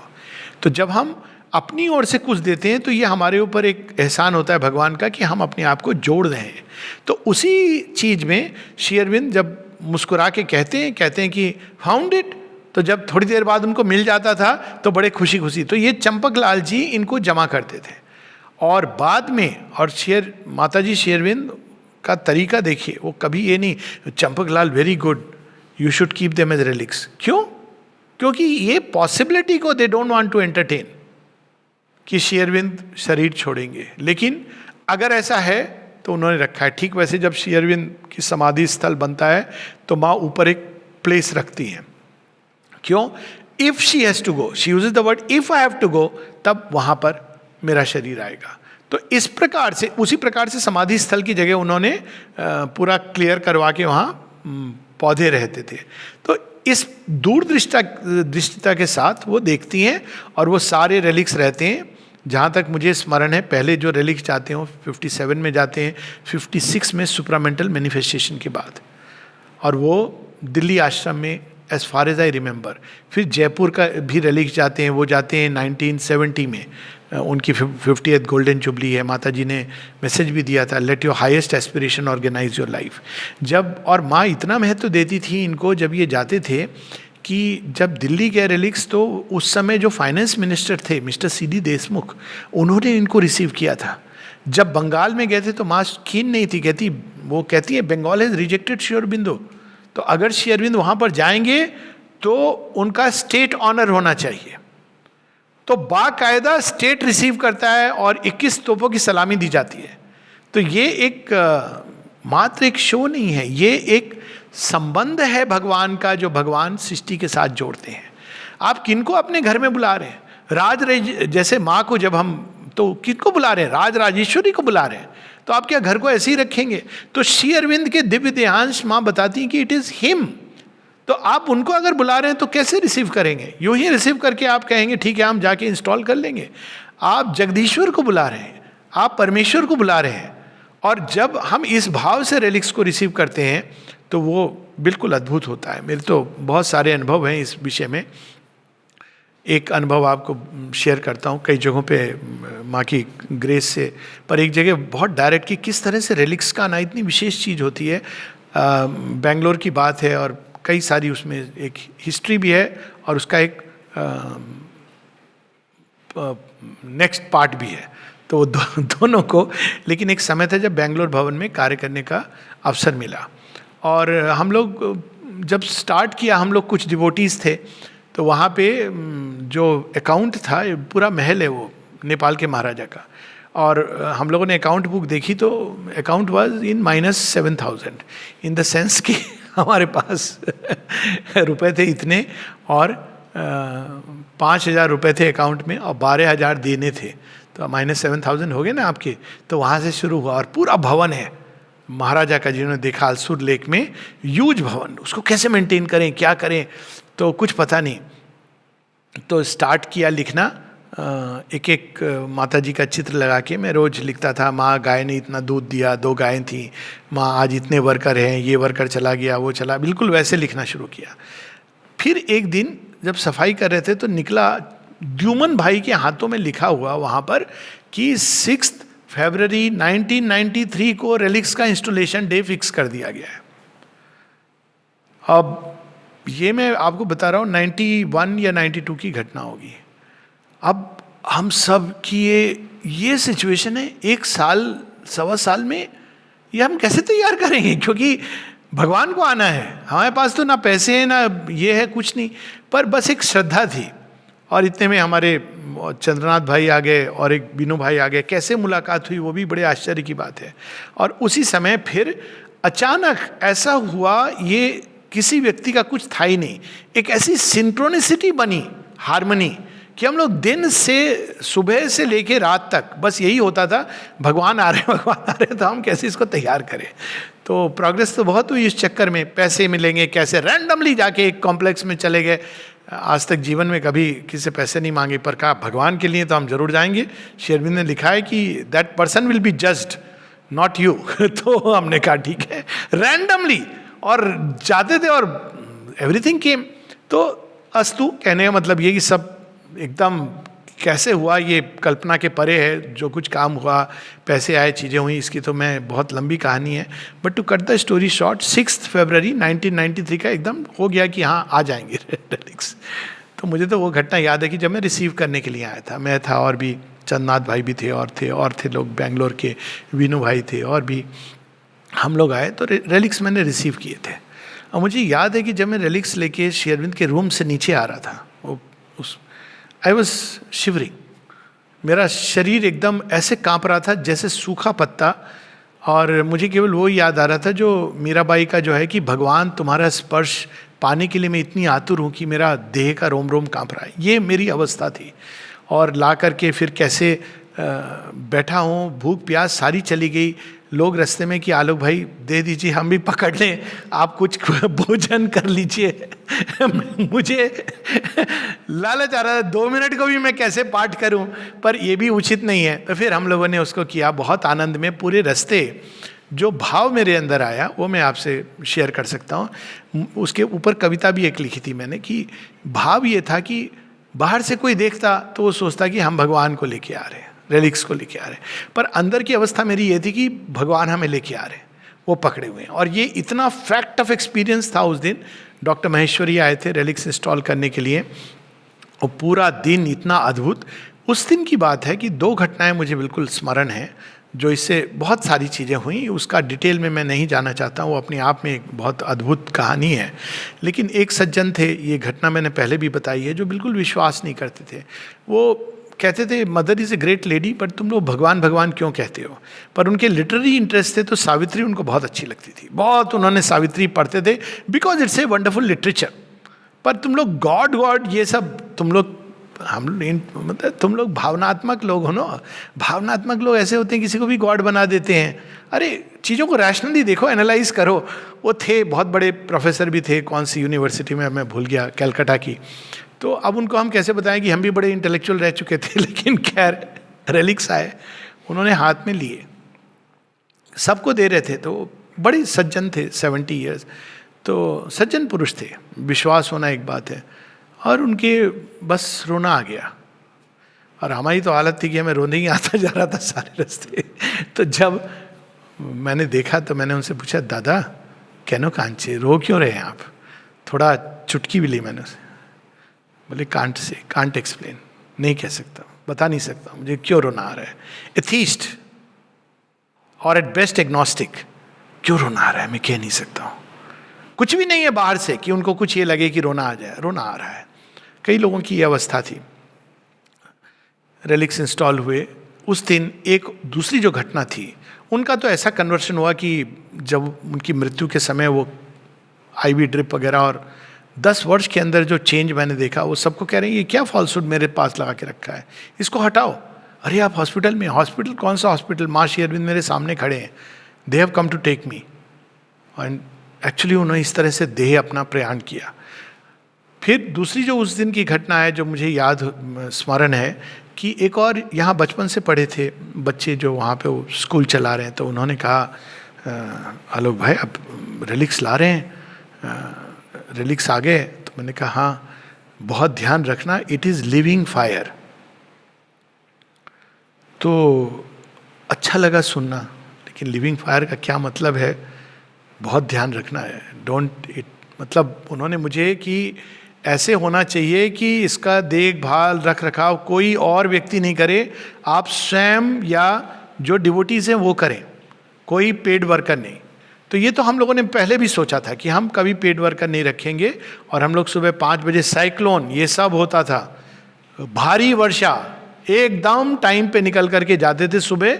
तो जब हम अपनी ओर से कुछ देते हैं तो ये हमारे ऊपर एक एहसान होता है भगवान का कि हम अपने आप को जोड़ रहे हैं। तो उसी चीज़ में श्री अरविंद जब मुस्कुरा के कहते हैं कि फाउंड इट, तो जब थोड़ी देर बाद उनको मिल जाता था तो बड़े खुशी खुशी, तो ये चंपक लाल जी इनको जमा करते थे। और बाद में, और माता जी श्री अरविंद का तरीका देखिए, वो कभी ये नहीं Champak Lal very good, you should keep them as relics. क्यों? क्योंकि ये पॉसिबिलिटी को they don't want to entertain कि श्री अरविंद शरीर छोड़ेंगे। लेकिन अगर ऐसा है तो उन्होंने रखा है। ठीक वैसे जब श्री अरविंद की समाधि स्थल बनता है तो माँ ऊपर एक प्लेस रखती हैं। क्यों? If she has to go, she uses the word if I have to go, तब वहां पर मेरा शरीर आएगा। तो इस प्रकार से, उसी प्रकार से समाधि स्थल की जगह उन्होंने पूरा क्लियर करवा के वहाँ पौधे रहते थे। तो इस दूरदृष्टिता के साथ वो देखती हैं और वो सारे रेलिक्स रहते हैं। जहाँ तक मुझे स्मरण है, पहले जो रेलिक्स जाते हैं 57 में जाते हैं, 56 में सुप्रामेंटल मैनिफेस्टेशन के बाद, और वो दिल्ली आश्रम में as far as I remember. फिर जयपुर का भी रेलिक्स जाते हैं, वो जाते हैं 1970 में, उनकी 50th गोल्डन जुबली है। माता जी ने मैसेज भी दिया था, let your highest aspiration organise your life. जब, और माँ इतना महत्व देती थी इनको जब ये जाते थे कि जब दिल्ली गए रेलिक्स, तो उस समय जो फाइनेंस मिनिस्टर थे मिस्टर CD देशमुख, उन्होंने इनको रिसीव किया था। जब बंगाल में गए थे तो माँ कीन नहीं थी, कहती है बंगाल हैज रिजेक्टेड श्री अरबिंदो, तो अगर श्री अरविंद वहाँ पर जाएंगे तो उनका स्टेट ऑनर होना चाहिए। तो बाकायदा स्टेट रिसीव करता है और 21 तोपों की सलामी दी जाती है। तो ये एक मात्र एक शो नहीं है, ये एक संबंध है भगवान का, जो भगवान सृष्टि के साथ जोड़ते हैं। आप किनको अपने घर में बुला रहे हैं? जैसे माँ को जब हम, तो किनको बुला रहे हैं? राजेश्वरी को बुला रहे हैं। तो आप क्या घर को ऐसे ही रखेंगे? तो श्री अरविंद के दिव्य देहांश माँ बताती हैं कि इट इज हिम। तो आप उनको अगर बुला रहे हैं तो कैसे रिसीव करेंगे? यूं ही रिसीव करके आप कहेंगे ठीक है हम जाके इंस्टॉल कर लेंगे? आप जगदीश्वर को बुला रहे हैं, आप परमेश्वर को बुला रहे हैं। और जब हम इस भाव से रेलिक्स को रिसीव करते हैं तो वो बिल्कुल अद्भुत होता है। मेरे तो बहुत सारे अनुभव हैं इस विषय में। एक अनुभव आपको शेयर करता हूँ, कई जगहों पे माँ की ग्रेस से, पर एक जगह बहुत डायरेक्ट कि किस तरह से रेलिक्स का आना इतनी विशेष चीज़ होती है। बेंगलोर की बात है और कई सारी उसमें एक हिस्ट्री भी है और उसका एक नेक्स्ट पार्ट भी है। तो दोनों को, लेकिन एक समय था जब बेंगलोर भवन में कार्य करने का अवसर मिला और हम लोग जब स्टार्ट किया, हम लोग कुछ डिवोटीज थे, तो वहाँ पे जो अकाउंट था, पूरा महल है वो नेपाल के महाराजा का, और हम लोगों ने अकाउंट बुक देखी तो account was in -7,000, in the sense कि हमारे पास रुपए थे इतने और 5,000 रुपये थे अकाउंट में और 12,000 देने थे, तो -7,000 हो गए ना आपके। तो वहाँ से शुरू हुआ और पूरा भवन है महाराजा का, जिन्होंने देखा अलसुर लेक में, ह्यूज भवन, उसको कैसे मेंटेन करें, क्या करें, तो कुछ पता नहीं। तो स्टार्ट किया लिखना, एक एक माता जी का चित्र लगा के मैं रोज लिखता था। माँ गाय ने इतना दूध दिया, 2 गायें थी, माँ आज इतने वर्कर हैं, ये वर्कर चला गया, वो चला, बिल्कुल वैसे लिखना शुरू किया। फिर एक दिन जब सफाई कर रहे थे तो निकला, द्युमन भाई के हाथों में लिखा हुआ वहाँ पर कि 6 फरवरी 1993 को रेलिक्स का इंस्टॉलेशन डे फिक्स कर दिया गया है। अब ये मैं आपको बता रहा हूँ 91 या 92 की घटना होगी। अब हम सब की ये सिचुएशन है, 1 साल 1.25 साल में ये हम कैसे तैयार करेंगे? क्योंकि भगवान को आना है, हमारे पास तो ना पैसे हैं ना ये है, कुछ नहीं, पर बस एक श्रद्धा थी। और इतने में हमारे चंद्रनाथ भाई आ गए और एक बीनू भाई आ गए। कैसे मुलाकात हुई वो भी बड़े आश्चर्य की बात है। और उसी समय फिर अचानक ऐसा हुआ, ये किसी व्यक्ति का कुछ था ही नहीं, एक ऐसी सिंक्रोनिसिटी बनी, हार्मनी, कि हम लोग दिन से, सुबह से लेके रात तक बस यही होता था, भगवान आ रहे हैं, भगवान आ रहे हैं, तो हम कैसे इसको तैयार करें। तो प्रोग्रेस तो बहुत हुई इस चक्कर में, पैसे मिलेंगे कैसे, रैंडमली जाके एक कॉम्प्लेक्स में चले गए। आज तक जीवन में कभी किसी से पैसे नहीं मांगे, पर कहा भगवान के लिए तो हम जरूर जाएंगे। श्री अरविंद ने लिखा है कि that person will be judged not you. तो हमने कहा ठीक है, रैंडमली, और जाते थे और एवरीथिंग केम। तो अस्तु, कहने का मतलब ये कि सब एकदम कैसे हुआ ये कल्पना के परे है, जो कुछ काम हुआ, पैसे आए, चीज़ें हुई, इसकी तो मैं बहुत लंबी कहानी है। But to cut the story short, 6 फरवरी 1993 का एकदम हो गया कि हाँ आ जाएंगे रेलिक्स। तो मुझे तो वो घटना याद है कि जब मैं रिसीव करने के लिए आया था, मैं था और भी चंदनाथ भाई भी थे और थे लोग बेंगलोर के, वीनू भाई थे और भी, हम लोग आए तो रेलिक्स मैंने रिसीव किए थे। और मुझे याद है कि जब मैं रेलिक्स लेके श्री अरविंद के रूम से नीचे आ रहा था, वो उस आई वॉज शिवरिंग, मेरा शरीर एकदम ऐसे कांप रहा था जैसे सूखा पत्ता। और मुझे केवल वो याद आ रहा था जो मीराबाई का जो है कि भगवान तुम्हारा स्पर्श पाने के लिए मैं इतनी आतुर हूँ कि मेरा देह का रोम रोम कांप रहा है, ये मेरी अवस्था थी। और ला करके फिर कैसे बैठा हूँ, भूख प्यास सारी चली गई, लोग रास्ते में कि आलोक भाई दे दीजिए, हम भी पकड़ लें, आप कुछ भोजन कर लीजिए। मुझे लालच आ रहा था 2 मिनट को भी मैं कैसे पाठ करूं, पर ये भी उचित नहीं है। तो फिर हम लोगों ने उसको किया बहुत आनंद में। पूरे रास्ते जो भाव मेरे अंदर आया वो मैं आपसे शेयर कर सकता हूँ। उसके ऊपर कविता भी एक लिखी थी मैंने, कि भाव ये था कि बाहर से कोई देखता तो वो सोचता कि हम भगवान को लेके आ रहे हैं, रेलिक्स को लेके आ रहे हैं, पर अंदर की अवस्था मेरी ये थी कि भगवान हमें लेके आ रहे हैं, वो पकड़े हुए हैं। और ये इतना फैक्ट ऑफ एक्सपीरियंस था उस दिन। डॉक्टर महेश्वरी आए थे रेलिक्स इंस्टॉल करने के लिए, और पूरा दिन इतना अद्भुत। उस दिन की बात है कि 2 घटनाएं मुझे बिल्कुल स्मरण हैं, जो इससे बहुत सारी चीज़ें हुई, उसका डिटेल में मैं नहीं जाना चाहता हूँ, वो अपने आप में एक बहुत अद्भुत कहानी है। लेकिन एक सज्जन थे, ये घटना मैंने पहले भी बताई है, जो बिल्कुल विश्वास नहीं करते थे। वो कहते थे mother is a great lady, पर तुम लोग भगवान भगवान क्यों कहते हो। पर उनके लिटरेरी इंटरेस्ट थे, तो सावित्री उनको बहुत अच्छी लगती थी, बहुत उन्होंने सावित्री पढ़ते थे, because it's a wonderful literature. पर तुम लोग गॉड गॉड ये सब तुम लोग, हम मतलब तुम लोग भावनात्मक लोग हो ना। भावनात्मक लोग ऐसे होते हैं किसी को भी गॉड बना देते हैं। अरे चीज़ों को रैशनली देखो, एनालाइज करो। वो थे बहुत बड़े प्रोफेसर भी थे, कौन सी यूनिवर्सिटी में मैं भूल गया, कैलकाटा की। तो अब उनको हम कैसे बताएं कि हम भी बड़े इंटेलेक्चुअल रह चुके थे। लेकिन खैर रेलिक्स आए, उन्होंने हाथ में लिए, सबको दे रहे थे। तो बड़े सज्जन थे, 70 ईयर्स, तो सज्जन पुरुष थे, विश्वास होना एक बात है। और उनके बस रोना आ गया, और हमारी तो हालत थी कि हमें रोने ही आता जा रहा था सारे रास्ते। तो जब मैंने देखा तो मैंने उनसे पूछा, दादा कैनो कांचे, रो क्यों रहे हैं आप। थोड़ा चुटकी भी ली मैंने उसे। बोले कांट एक्सप्लेन, नहीं कह सकता, बता नहीं सकता मुझे क्यों रोना आ रहा है। एथीस्ट और एट बेस्ट एग्नोस्टिक, क्यों रोना आ रहा है मैं कह नहीं सकता हूँ। कुछ भी नहीं है बाहर से कि उनको कुछ ये लगे कि रोना आ जाए, रोना आ रहा है। कई लोगों की ये अवस्था थी। रेलिक्स इंस्टॉल हुए उस दिन, एक दूसरी जो घटना थी, उनका तो ऐसा कन्वर्शन हुआ कि जब उनकी मृत्यु के समय वो आईवी ड्रिप वगैरह, और 10 वर्ष के अंदर जो चेंज मैंने देखा, वो सबको कह रहे हैं ये क्या फॉल्सूड मेरे पास लगा के रखा है, इसको हटाओ। अरे आप हॉस्पिटल में, हॉस्पिटल कौन सा हॉस्पिटल, माँ श्री अरविंद मेरे सामने खड़े हैं, they have come to take me. And actually उन्होंने इस तरह से देह अपना प्रयाण किया। फिर दूसरी जो उस दिन की घटना है जो मुझे याद स्मरण है, कि एक और यहाँ बचपन से पढ़े थे बच्चे जो वहाँ पे वो स्कूल चला रहे हैं, तो उन्होंने कहा आलोक भाई अब रेलिक्स ला रहे हैं, रेलिक्स आ गए। तो मैंने कहा हाँ, बहुत ध्यान रखना, इट इज़ लिविंग फायर। तो अच्छा लगा सुनना, लेकिन लिविंग फायर का क्या मतलब है, बहुत ध्यान रखना है, डोंट इट। मतलब उन्होंने मुझे कि ऐसे होना चाहिए कि इसका देखभाल रख रखाव कोई और व्यक्ति नहीं करे, आप स्वयं या जो डिवोटीज हैं वो करें, कोई पेड वर्कर नहीं। तो ये तो हम लोगों ने पहले भी सोचा था कि हम कभी पेड वर्कर नहीं रखेंगे। और हम लोग सुबह 5 बजे, साइक्लोन ये सब होता था, भारी वर्षा, एकदम टाइम पे निकल करके जाते थे सुबह।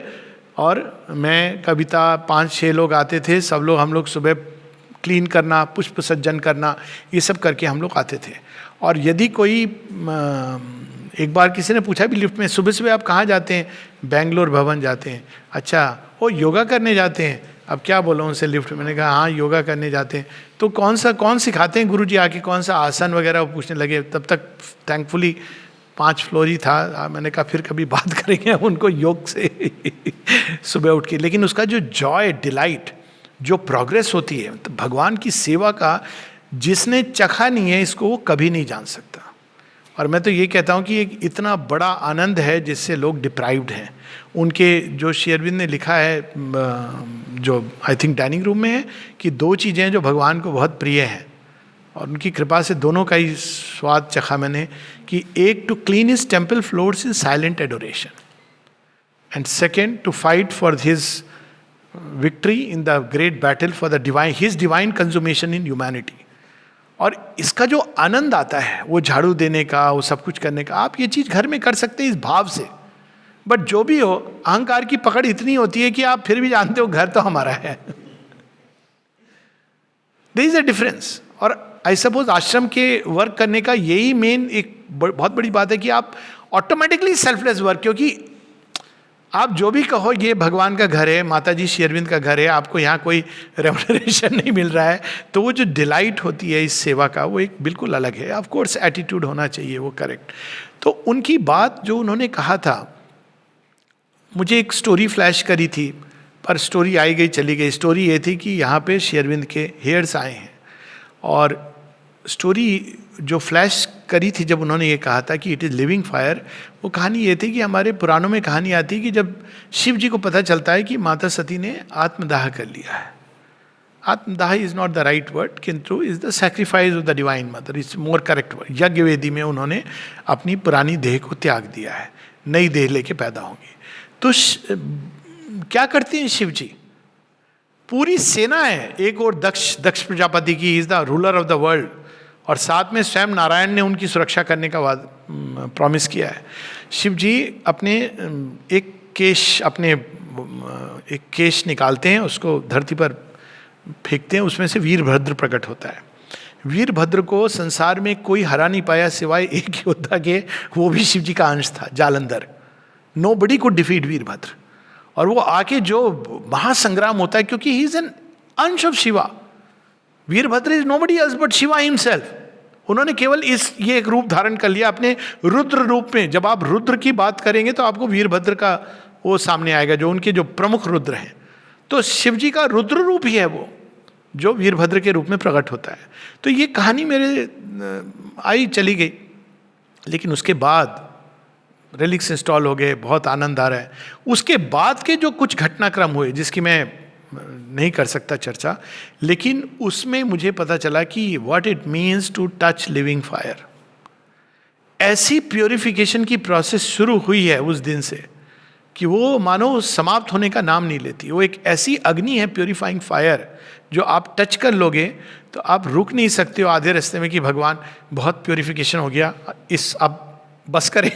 और मैं, कविता, 5-6 लोग आते थे, सब लोग, हम लोग सुबह क्लीन करना, पुष्प सज्जन करना, ये सब करके हम लोग आते थे। और यदि कोई, एक बार किसी ने पूछा भी लिफ्ट में, सुबह सुबह आप कहाँ जाते हैं, बेंगलोर भवन जाते हैं। अच्छा, वो योगा करने जाते हैं। अब क्या बोलो उनसे लिफ्ट में, मैंने कहा हाँ योगा करने जाते हैं। तो कौन सिखाते हैं गुरुजी आके, कौन सा आसन वगैरह वो पूछने लगे। तब तक थैंकफुली 5 फ्लोर ही था। मैंने कहा फिर कभी बात करेंगे हम उनको योग से सुबह उठ के। लेकिन उसका जो जॉय, डिलाइट, जो प्रोग्रेस होती है, तो भगवान की सेवा का जिसने चखा नहीं है इसको वो कभी नहीं जान सकता। और मैं तो ये कहता हूँ कि एक इतना बड़ा आनंद है जिससे लोग डिप्राइव्ड हैं। उनके जो श्री अरविंद ने लिखा है, जो आई थिंक डाइनिंग रूम में है, कि 2 चीज़ें हैं जो भगवान को बहुत प्रिय हैं, और उनकी कृपा से दोनों का ही स्वाद चखा मैंने, कि एक, to clean his temple floors in silent adoration, and second, to fight for his victory in the great battle for the divine, his divine consummation in humanity. और इसका जो आनंद आता है वो झाड़ू देने का, वो सब कुछ करने का, आप ये चीज़ घर में कर सकते हैं इस भाव से। बट जो भी हो, अहंकार की पकड़ इतनी होती है कि आप फिर भी जानते हो घर तो हमारा है। There is a difference. और आई सपोज आश्रम के वर्क करने का यही मेन एक बहुत बड़ी बात है कि आप ऑटोमेटिकली सेल्फलेस वर्क, क्योंकि आप जो भी कहो ये भगवान का घर है, माता जी श्री अरविंद का घर है, आपको यहाँ कोई रेमुनरेशन नहीं मिल रहा है, तो वो जो डिलाइट होती है इस सेवा का वो एक बिल्कुल अलग है। ऑफ कोर्स एटीट्यूड होना चाहिए वो करेक्ट। तो उनकी बात जो उन्होंने कहा था, मुझे एक स्टोरी फ्लैश करी थी, पर स्टोरी आई गई चली गई। स्टोरी ये थी कि यहाँ पे श्री अरविंद के हेयर्स आए हैं, और स्टोरी जो फ्लैश करी थी जब उन्होंने ये कहा था कि इट इज़ लिविंग फायर, वो कहानी ये थी कि हमारे पुराणों में कहानी आती है कि जब शिव जी को पता चलता है कि माता सती ने आत्मदाह कर लिया है। आत्मदाह is not the right word, किंतु is the sacrifice of the divine mother, is more correct word. यज्ञ वेदी में उन्होंने अपनी पुरानी देह को त्याग दिया है, नई देह लेके पैदा होंगी। तो क्या करते हैं शिव जी? पूरी सेना है, एक और दक्ष प्रजापति की, is the ruler of the world, और साथ में स्वयं नारायण ने उनकी सुरक्षा करने का वाद प्रॉमिस किया है। शिव जी अपने एक केश निकालते हैं, उसको धरती पर फेंकते हैं, उसमें से वीरभद्र प्रकट होता है। वीरभद्र को संसार में कोई हरा नहीं पाया सिवाय एक योद्धा के, वो भी शिव जी का अंश था, Jalandhar. Nobody could defeat Virbhadra. और वो आके जो महासंग्राम होता है, क्योंकि ही इज एन अंश of Shiva. Virbhadra is nobody else but Shiva himself. उन्होंने केवल ये एक रूप धारण कर लिया अपने रुद्र रूप में। जब आप रुद्र की बात करेंगे तो आपको वीरभद्र का वो सामने आएगा, जो उनके जो प्रमुख रुद्र हैं। तो शिव जी का रुद्र रूप ही है वो, जो वीरभद्र के रूप में प्रकट होता है। तो ये कहानी मेरे आई चली गई, लेकिन उसके बाद रेलिक्स इंस्टॉल हो गए, बहुत आनंद आ रहा है। उसके बाद के जो कुछ घटनाक्रम हुए, जिसकी मैं नहीं कर सकता चर्चा, लेकिन उसमें मुझे पता चला कि what it means to touch living fire. ऐसी प्योरिफिकेशन की प्रोसेस शुरू हुई है उस दिन से कि वो मानो समाप्त होने का नाम नहीं लेती। वो एक ऐसी अग्नि है, प्योरीफाइंग फायर, जो आप टच कर लोगे तो आप रुक नहीं सकते हो आधे रास्ते में कि भगवान बहुत प्योरिफिकेशन हो गया, अब बस करें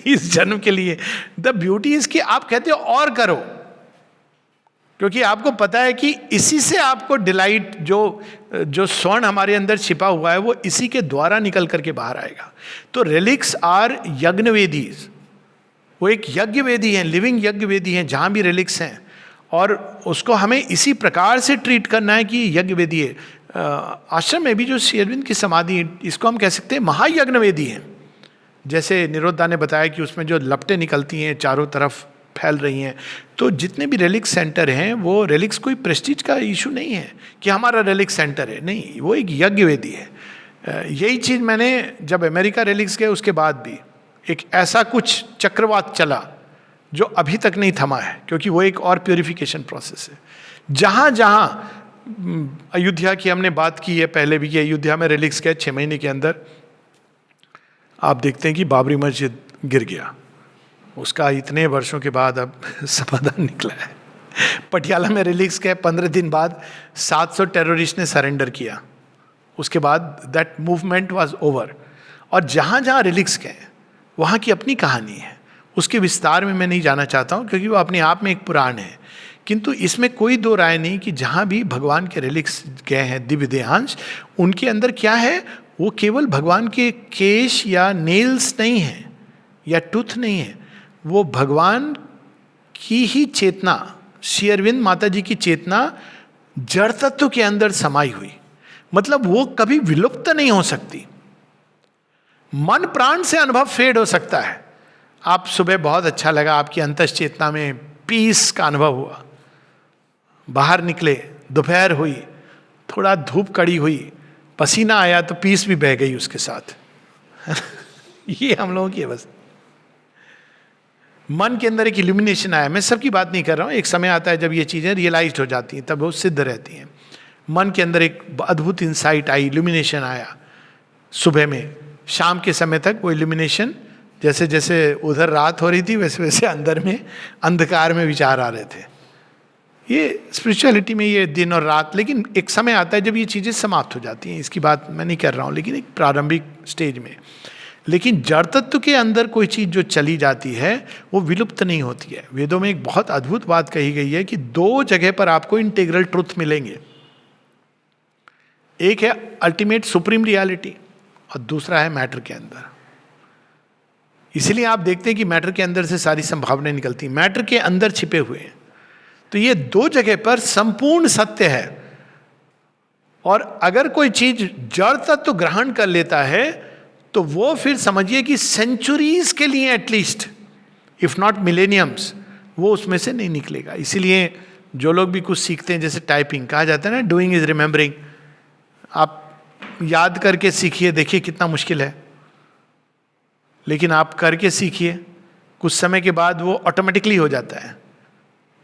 इस जन्म के लिए। द ब्यूटी इज कि आप कहते हो और करो, क्योंकि आपको पता है कि इसी से आपको डिलाइट, जो स्वर्ण हमारे अंदर छिपा हुआ है, वो इसी के द्वारा निकल करके बाहर आएगा। तो रेलिक्स आर यज्ञ वेदीज। वो एक यज्ञ वेदी है, लिविंग यज्ञ वेदी है, जहाँ भी रेलिक्स हैं, और उसको हमें इसी प्रकार से ट्रीट करना है कि यज्ञ वेदी है। आश्रम में भी जो श्री अरविंद की समाधि, इसको हम कह सकते हैं महायज्ञ वेदी है। जैसे निरोधा ने बताया कि उसमें जो लपटें निकलती हैं चारों तरफ फैल रही हैं। तो जितने भी रेलिक्स सेंटर हैं, वो रेलिक्स कोई प्रेस्टीज का इशू नहीं है कि हमारा रेलिक्स सेंटर है, नहीं, वो एक यज्ञ वेदी है। यही चीज़ मैंने जब अमेरिका रेलिक्स गए उसके बाद भी एक ऐसा कुछ चक्रवात चला जो अभी तक नहीं थमा है, क्योंकि वो एक और प्योरिफिकेशन प्रोसेस है। जहाँ जहाँ अयोध्या की हमने बात की है पहले भी, कि अयोध्या में रेलिक्स गए 6 महीने के अंदर, आप देखते हैं कि बाबरी मस्जिद गिर गया। उसका इतने वर्षों के बाद अब समाधान निकला है। पटियाला में रेलिक्स के 15 दिन बाद 700 टेररिस्ट ने सरेंडर किया। उसके बाद दैट मूवमेंट वाज ओवर। और जहाँ जहाँ रेलिक्स गए वहाँ की अपनी कहानी है, उसके विस्तार में मैं नहीं जाना चाहता हूँ, क्योंकि वो अपने आप में एक पुराण है। किंतु इसमें कोई दो राय नहीं कि जहाँ भी भगवान के रेलिक्स गए हैं, दिव्य देहांश, उनके अंदर क्या है, वो केवल भगवान के केश या नेल्स नहीं है या टूथ नहीं है, वो भगवान की ही चेतना, श्री अरविंद माता जी की चेतना जड़ तत्व के अंदर समाई हुई। मतलब वो कभी विलुप्त नहीं हो सकती। मन प्राण से अनुभव फेड हो सकता है। आप सुबह बहुत अच्छा लगा, आपकी अंतस चेतना में पीस का अनुभव हुआ, बाहर निकले, दोपहर हुई, थोड़ा धूप कड़ी हुई, पसीना आया तो पीस भी बह गई उसके साथ। ये हम लोगों की है बस। मन के अंदर एक इल्यूमिनेशन आया, मैं सबकी बात नहीं कर रहा हूँ, एक समय आता है जब ये चीज़ें रियलाइज हो जाती हैं, तब वो सिद्ध रहती हैं। मन के अंदर एक अद्भुत इंसाइट आई, इल्यूमिनेशन आया सुबह में, शाम के समय तक वो इल्यूमिनेशन, जैसे जैसे उधर रात हो रही थी वैसे वैसे अंदर में अंधकार में विचार आ रहे थे। ये स्पिरिचुअलिटी में ये दिन और रात, लेकिन एक समय आता है जब ये चीज़ें समाप्त हो जाती हैं, इसकी बात मैं नहीं कर रहा हूँ, लेकिन एक प्रारंभिक स्टेज में। लेकिन जड़ तत्व के अंदर कोई चीज़ जो चली जाती है वो विलुप्त नहीं होती है। वेदों में एक बहुत अद्भुत बात कही गई है कि दो जगह पर आपको इंटीग्रल ट्रुथ मिलेंगे, एक है अल्टीमेट सुप्रीम रियलिटी और दूसरा है मैटर के अंदर। इसलिए आप देखते हैं कि मैटर के अंदर से सारी संभावनाएं निकलती हैं, मैटर के अंदर छिपे हुए हैं। तो ये दो जगह पर संपूर्ण सत्य है। और अगर कोई चीज जड़ तत्व ग्रहण कर लेता है तो वो फिर समझिए कि सेंचुरीज के लिए एटलीस्ट, इफ नॉट मिलेनियम्स, वो उसमें से नहीं निकलेगा। इसीलिए जो लोग भी कुछ सीखते हैं, जैसे टाइपिंग कहा जाता है ना, डूइंग इज रिमेंबरिंग, आप याद करके सीखिए, देखिए कितना मुश्किल है, लेकिन आप करके सीखिए, कुछ समय के बाद वो ऑटोमेटिकली हो जाता है।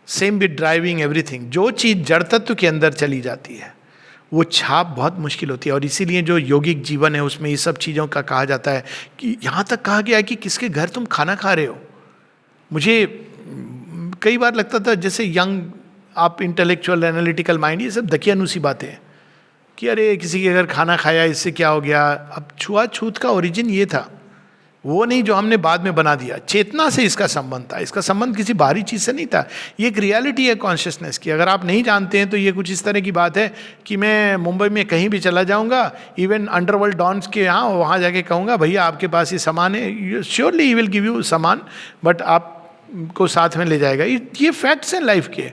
Same with driving, everything. जो चीज़ जड़ तत्व के अंदर चली जाती है वो छाप बहुत मुश्किल होती है। और इसीलिए जो यौगिक जीवन है उसमें ये सब चीज़ों का कहा जाता है कि यहाँ तक कहा गया है कि किसके घर तुम खाना खा रहे हो। मुझे कई बार लगता था जैसे यंग, आप इंटेलेक्चुअल एनालिटिकल माइंड, ये सब दकियानुसी बातें हैं कि अरे किसी के घर खाना खाया इससे क्या हो गया। अब छुआछूत का ओरिजिन ये था, वो नहीं जो हमने बाद में बना दिया। चेतना से इसका संबंध था, इसका संबंध किसी बाहरी चीज से नहीं था। ये एक रियलिटी है कॉन्शियसनेस की। अगर आप नहीं जानते हैं तो ये कुछ इस तरह की बात है कि मैं मुंबई में कहीं भी चला जाऊंगा, इवन अंडरवर्ल्ड डॉन्स के यहाँ, वहाँ जाके कहूँगा भैया आपके पास ये सामान है, surely he will give you सामान, बट आपको साथ में ले जाएगा। ये फैक्ट्स हैं लाइफ के।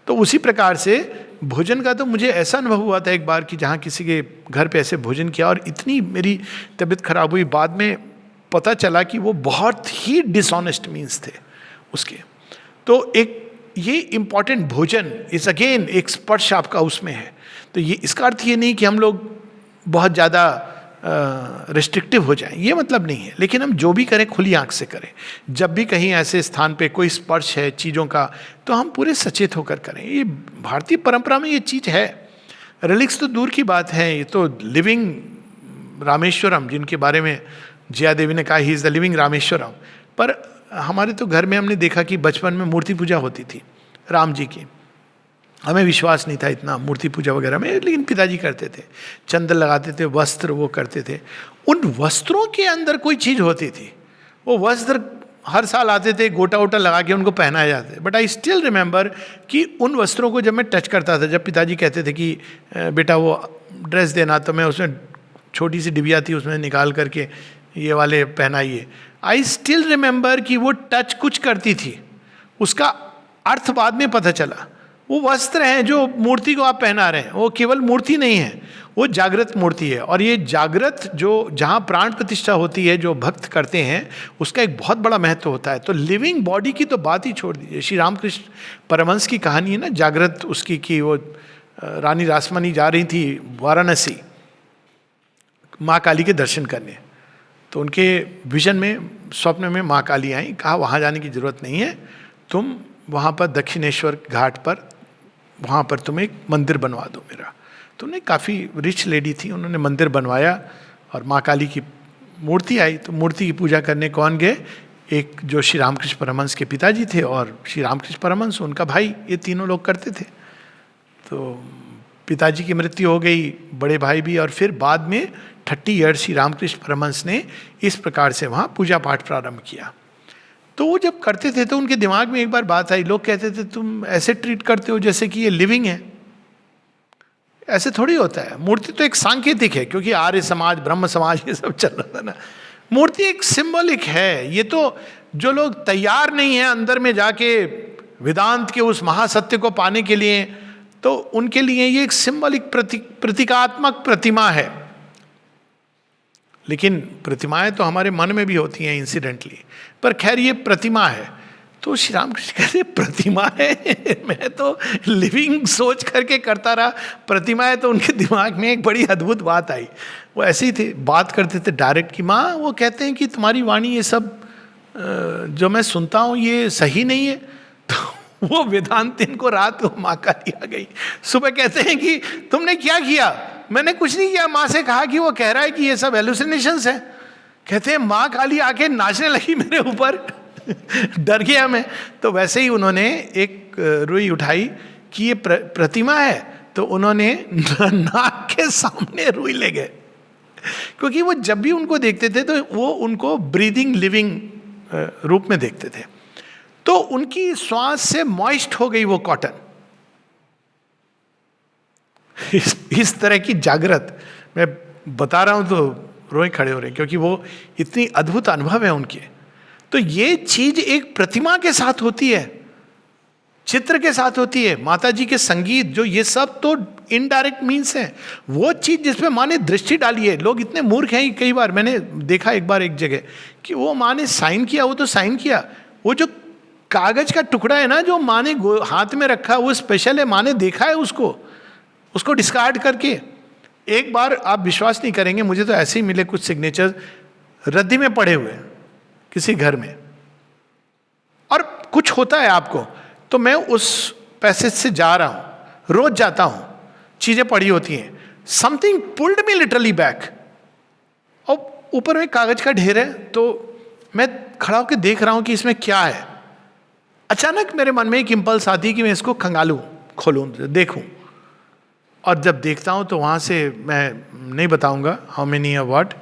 तो उसी प्रकार से भोजन का तो मुझे ऐसा अनुभव हुआ था एक बार कि जहाँ किसी के घर पे ऐसे भोजन किया और इतनी मेरी तबीयत खराब हुई, बाद में पता चला कि वो बहुत ही डिसऑनेस्ट मीन्स थे उसके। तो एक ये इंपॉर्टेंट भोजन इस अगेन एक स्पर्श आपका उसमें है। तो ये इसका अर्थ ये नहीं कि हम लोग बहुत ज़्यादा रिस्ट्रिक्टिव हो जाएं, ये मतलब नहीं है। लेकिन हम जो भी करें खुली आंख से करें। जब भी कहीं ऐसे स्थान पे कोई स्पर्श है चीज़ों का तो हम पूरे सचेत होकर करें। ये भारतीय परंपरा में ये चीज़ है। रिलिक्स तो दूर की बात है, ये तो लिविंग रामेश्वरम, जिनके बारे में जिया देवी ने कहा he is the living Rameswaram. पर हमारे तो घर में हमने देखा कि बचपन में मूर्ति पूजा होती थी राम जी की। हमें विश्वास नहीं था इतना मूर्ति पूजा वगैरह में, लेकिन पिताजी करते थे, चंदन लगाते थे, वस्त्र वो करते थे। उन वस्त्रों के अंदर कोई चीज़ होती थी। वो वस्त्र हर साल आते थे, गोटा वोटा लगा के उनको पहनाए जाते। बट आई स्टिल रिमेंबर कि उन वस्त्रों को जब मैं टच करता था, जब पिताजी कहते थे कि बेटा वो ड्रेस देना, तो मैं उसमें छोटी सी डिबिया थी उसमें निकाल करके ये वाले पहनाइए। आई स्टिल रिमेंबर कि वो टच कुछ करती थी, उसका अर्थ बाद में पता चला। वो वस्त्र हैं जो मूर्ति को आप पहना रहे हैं, वो केवल मूर्ति नहीं है, वो जागृत मूर्ति है। और ये जागृत जो जहाँ प्राण प्रतिष्ठा होती है, जो भक्त करते हैं, उसका एक बहुत बड़ा महत्व होता है। तो लिविंग बॉडी की तो बात ही छोड़ दीजिए। श्री रामकृष्ण परमहंस की कहानी है ना जागृत उसकी, कि वो रानी रासमणी जा रही थी वाराणसी माँ काली के दर्शन करने। तो उनके विजन में, स्वप्न में माँ काली आई, कहा वहाँ जाने की जरूरत नहीं है, तुम वहाँ पर दक्षिणेश्वर घाट पर, वहाँ पर तुम एक मंदिर बनवा दो मेरा। तो उन्हें काफ़ी रिच लेडी थी, उन्होंने मंदिर बनवाया और माँ काली की मूर्ति आई। तो मूर्ति की पूजा करने कौन गए? एक जो श्री रामकृष्ण परमहंस के पिताजी थे और श्री रामकृष्ण परमहंस उनका भाई, ये तीनों लोग करते थे। तो पिताजी की मृत्यु हो गई, बड़े भाई भी, और फिर बाद में 30 ईयर्स श्री रामकृष्ण परमहंस ने इस प्रकार से वहाँ पूजा पाठ प्रारंभ किया। तो वो जब करते थे तो उनके दिमाग में एक बार बात आई, लोग कहते थे तुम ऐसे ट्रीट करते हो जैसे कि ये लिविंग है, ऐसे थोड़ी होता है। मूर्ति तो एक सांकेतिक है, क्योंकि आर्य समाज, ब्रह्म समाज, ये सब चल रहा था ना। मूर्ति एक सिंबॉलिक है। ये तो जो लोग तैयार नहीं है अंदर में जाके वेदांत के उस महासत्य को पाने के लिए, तो उनके लिए ये एक सिंबॉलिक प्रतीकात्मक प्रतिमा है। लेकिन प्रतिमाएं तो हमारे मन में भी होती हैं इंसिडेंटली, पर खैर ये प्रतिमा है। तो श्री रामकृष्ण कहते प्रतिमा है, मैं तो लिविंग सोच करके करता रहा, प्रतिमा है। तो उनके दिमाग में एक बड़ी अद्भुत बात आई। वो ऐसे ही थे, बात करते थे डायरेक्ट कि माँ, वो कहते हैं कि तुम्हारी वाणी ये सब जो मैं सुनता हूँ ये सही नहीं है। तो वो वेदांत इनको रात को माँ का आ गई, सुबह कहते हैं कि तुमने क्या किया? मैंने कुछ नहीं किया। माँ से कहा कि वो कह रहा है कि ये सब हेलुसिनेशंस है। कहते हैं माँ खाली आके नाचने लगी मेरे ऊपर, डर गया मैं। तो वैसे ही उन्होंने एक रुई उठाई कि ये प्रतिमा है, तो उन्होंने नाक के सामने रुई ले गए, क्योंकि वो जब भी उनको देखते थे तो वो उनको ब्रीदिंग लिविंग रूप में देखते थे। तो उनकी श्वास से मॉइस्ट हो गई वो कॉटन। इस तरह की जागृत मैं बता रहा हूं तो रोए खड़े हो रहे हैं, क्योंकि वो इतनी अद्भुत अनुभव है उनके। तो ये चीज एक प्रतिमा के साथ होती है, चित्र के साथ होती है, माता जी के संगीत, जो ये सब तो इनडायरेक्ट मीन्स है। वो चीज जिसमें माँ ने दृष्टि डाली है, लोग इतने मूर्ख हैं, कई बार मैंने देखा एक बार एक जगह कि वो माँ ने साइन किया, वो तो साइन किया, वो जो कागज का टुकड़ा है ना जो माँ ने हाथ में रखा, वो स्पेशल है, माँ ने देखा है उसको डिस्कार्ड करके। एक बार आप विश्वास नहीं करेंगे, मुझे तो ऐसे ही मिले कुछ सिग्नेचर रद्दी में पड़े हुए किसी घर में, और कुछ होता है आपको। तो मैं उस पैसेज से जा रहा हूं, रोज जाता हूं, चीजें पड़ी होती हैं, something pulled me literally back, और ऊपर में कागज का ढेर है। तो मैं खड़ा होकर देख रहा हूं कि इसमें क्या है। अचानक मेरे मन में एक इंपल्स आती है कि मैं इसको खंगालूं, खोलूं, देखूं। और जब देखता हूं तो वहां से, मैं नहीं बताऊंगा हाउ मेनी या व्हाट,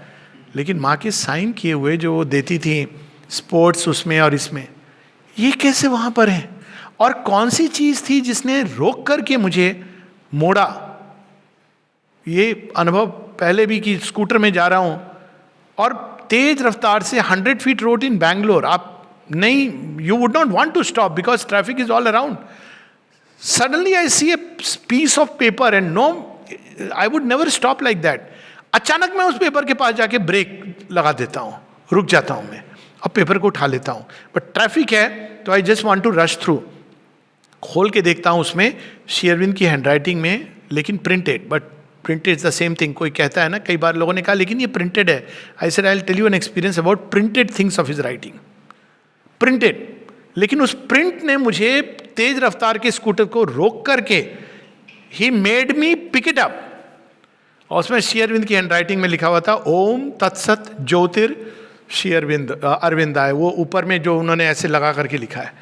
लेकिन माँ के साइन किए हुए जो वो देती थी स्पोर्ट्स उसमें और इसमें, ये कैसे वहां पर है? और कौन सी चीज थी जिसने रोक करके मुझे मोड़ा? ये अनुभव पहले भी कि स्कूटर में जा रहा हूं और तेज रफ्तार से 100 फीट रोड इन बैंगलोर, आप नहीं, you would not want to stop because traffic is all around. Suddenly I see a piece of paper and no, I would never stop like that. अचानक मैं उस पेपर के पास जाके ब्रेक लगा देता हूं, रुक जाता हूं मैं, अब पेपर को उठा लेता हूं, बट ट्रैफिक है तो I just want to rush through. खोल के देखता हूं, उसमें श्री अरविंद की हैंडराइटिंग में, लेकिन printed, but printed is the same thing. कोई कहता है ना, कई बार लोगों ने कहा लेकिन ये प्रिंटेड है। I said I will tell you an experience about printed things of his writing. Printed, लेकिन उस प्रिंट ने मुझे तेज रफ्तार के स्कूटर को रोक करके, he made me pick it up, और उसमें श्री अरविंद की हैंडराइटिंग में लिखा हुआ था ओम तत्सत ज्योतिर श्री अरविंदाय। वो ऊपर में जो उन्होंने ऐसे लगा करके लिखा है।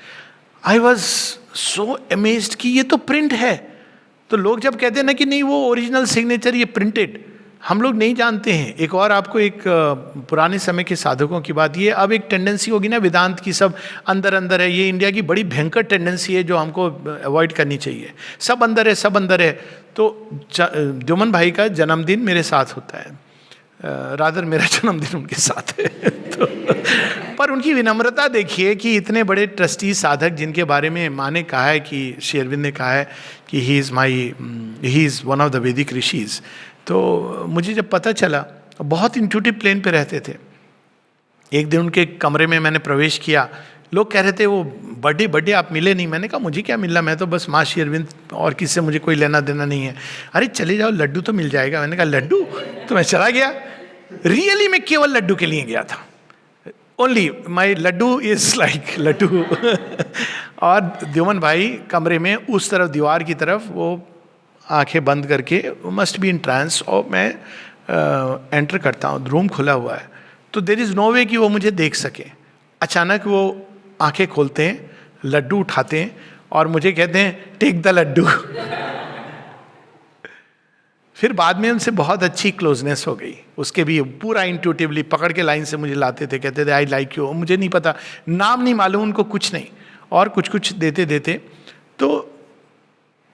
आई वॉज सो अमेज्ड कि ये तो प्रिंट है। तो लोग जब कहते हैं ना कि नहीं वो ओरिजिनल सिग्नेचर, ये प्रिंटेड, हम लोग नहीं जानते हैं। एक और आपको एक पुराने समय के साधकों की बात, ये अब एक टेंडेंसी होगी ना वेदांत की, सब अंदर अंदर है, ये इंडिया की बड़ी भयंकर टेंडेंसी है जो हमको अवॉइड करनी चाहिए। सब अंदर है, सब अंदर है। तो द्युमन भाई का जन्मदिन मेरे साथ होता है, रादर मेरा जन्मदिन उनके साथ है। तो पर उनकी विनम्रता देखिए कि इतने बड़े ट्रस्टी साधक जिनके बारे में माँ ने कहा है कि श्री अरविंद ने कहा है कि he is one of the वैदिक ऋषिज। तो मुझे जब पता चला, बहुत इंट्यूटिव प्लेन पे रहते थे। एक दिन उनके कमरे में मैंने प्रवेश किया, लोग कह रहे थे वो बर्थडे आप मिले नहीं। मैंने कहा मुझे क्या मिलना, मैं तो बस माँ श्री अरविंद और किससे मुझे कोई लेना देना नहीं है। अरे चले जाओ, लड्डू तो मिल जाएगा। मैंने कहा लड्डू? तो मैं चला गया। रियली मैं केवल लड्डू के लिए गया था, only my laddu is like laddu. और द्युमन भाई कमरे में उस तरफ, दीवार की तरफ, वो आंखें बंद करके, मस्ट बी इन ट्रांस, और मैं एंटर करता हूँ, रूम खुला हुआ है, तो देयर इज़ नो वे कि वो मुझे देख सके। अचानक वो आंखें खोलते हैं, लड्डू उठाते हैं और मुझे कहते हैं टेक द लड्डू। फिर बाद में उनसे बहुत अच्छी क्लोजनेस हो गई। उसके भी पूरा इंट्यूटिवली पकड़ के लाइन से मुझे लाते थे, कहते थे आई लाइक यू। मुझे नहीं पता, नाम नहीं मालूम उनको, कुछ नहीं, और कुछ कुछ देते देते तो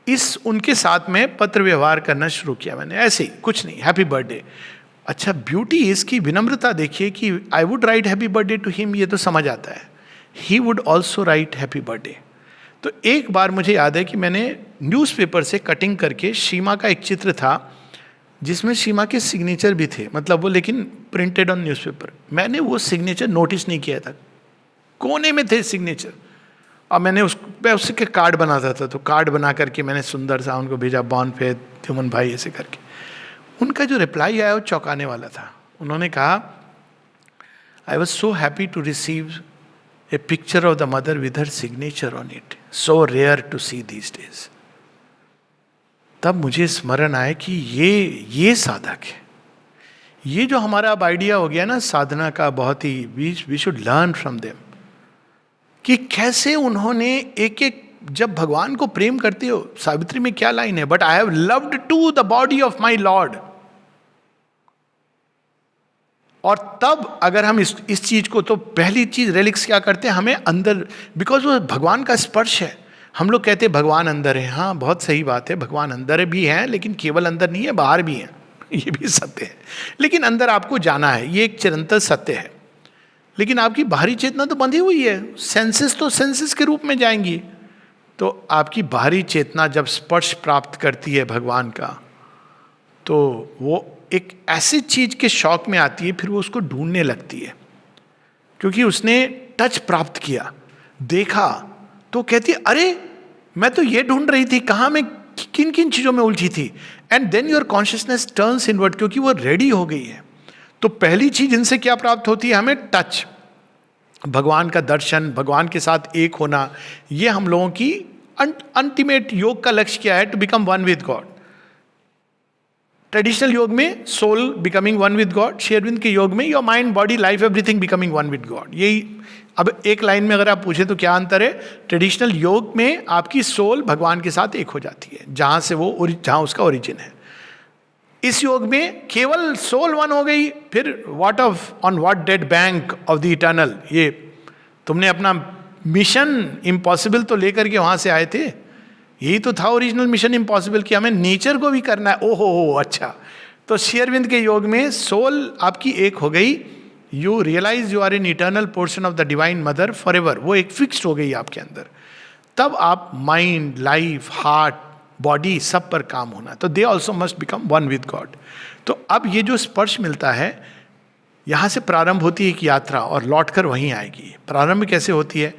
इस उनके साथ में पत्र व्यवहार करना शुरू किया मैंने, ऐसे ही कुछ नहीं, हैप्पी बर्थडे। अच्छा, ब्यूटी इसकी विनम्रता देखिए कि I would write happy birthday to him, ये तो समझ आता है, he would also write happy birthday. तो एक बार मुझे याद है कि मैंने न्यूज़पेपर से कटिंग करके सीमा का एक चित्र था जिसमें सीमा के सिग्नेचर भी थे, मतलब वो लेकिन प्रिंटेड ऑन न्यूज़पेपर। मैंने वो सिग्नेचर नोटिस नहीं किया था, कोने में थे सिग्नेचर। और मैं उसके कार्ड बनाता था, तो कार्ड बना करके मैंने सुंदर सा उनको भेजा, बॉर्न पे ह्यूमन भाई ऐसे करके। उनका जो रिप्लाई आया वो चौंकाने वाला था। उन्होंने कहा, I was so happy to receive a picture of the mother with her signature on it, so rare to see these days. तब मुझे स्मरण आया कि ये साधक है। ये जो हमारा अब आइडिया हो गया ना साधना का, बहुत ही we should learn from them, कि कैसे उन्होंने एक एक, जब भगवान को प्रेम करते हो, सावित्री में क्या लाइन है, but I have loved to the body of my lord. और तब अगर हम इस चीज को, तो पहली चीज रेलिक्स क्या करते हैं, हमें अंदर, बिकॉज वो भगवान का स्पर्श है। हम लोग कहते हैं भगवान अंदर है, हाँ बहुत सही बात है, भगवान अंदर भी है, लेकिन केवल अंदर नहीं है, बाहर भी है, ये भी सत्य है। लेकिन अंदर आपको जाना है, ये एक चिरंतन सत्य है। लेकिन आपकी बाहरी चेतना तो बंधी हुई है, सेंसेस तो सेंसेस के रूप में जाएंगी। तो आपकी बाहरी चेतना जब स्पर्श प्राप्त करती है भगवान का, तो वो एक ऐसी चीज के शौक में आती है, फिर वो उसको ढूंढने लगती है, क्योंकि उसने टच प्राप्त किया, देखा, तो कहती है अरे मैं तो ये ढूंढ रही थी, कहाँ मैं किन किन चीजों में उलझी थी। And then your consciousness turns inward, क्योंकि वो रेडी हो गई है। तो पहली चीज इनसे क्या प्राप्त होती है, हमें टच, भगवान का दर्शन, भगवान के साथ एक होना। ये हम लोगों की अल्टीमेट योग का लक्ष्य क्या है, to become one with God. Traditional yoga में soul becoming one with God, Shri Arvind के योग में your mind body life everything becoming one with God. यही, अब एक लाइन में अगर आप पूछे तो क्या अंतर है, ट्रेडिशनल योग में आपकी सोल भगवान के साथ एक हो जाती है, जहां से वो, जहां उसका ओरिजिन है। इस योग में केवल सोल वन हो गई, फिर what of on what dead bank of the eternal, ये तुमने अपना मिशन इम्पॉसिबल तो लेकर के वहां से आए थे, यही तो था ओरिजिनल मिशन इम्पॉसिबल, कि हमें नेचर को भी करना है। ओहो हो, अच्छा। तो श्री अरविंद के योग में सोल आपकी एक हो गई, you realise you are in eternal portion of the divine mother for ever, वो एक फिक्स्ड हो गई आपके अंदर। तब आप माइंड, लाइफ, हार्ट, बॉडी, सब पर काम होना, तो they also must become one with God. तो अब ये जो स्पर्श मिलता है, यहाँ से प्रारंभ होती है एक यात्रा, और लौट कर वहीं आएगी। प्रारंभ कैसे होती है,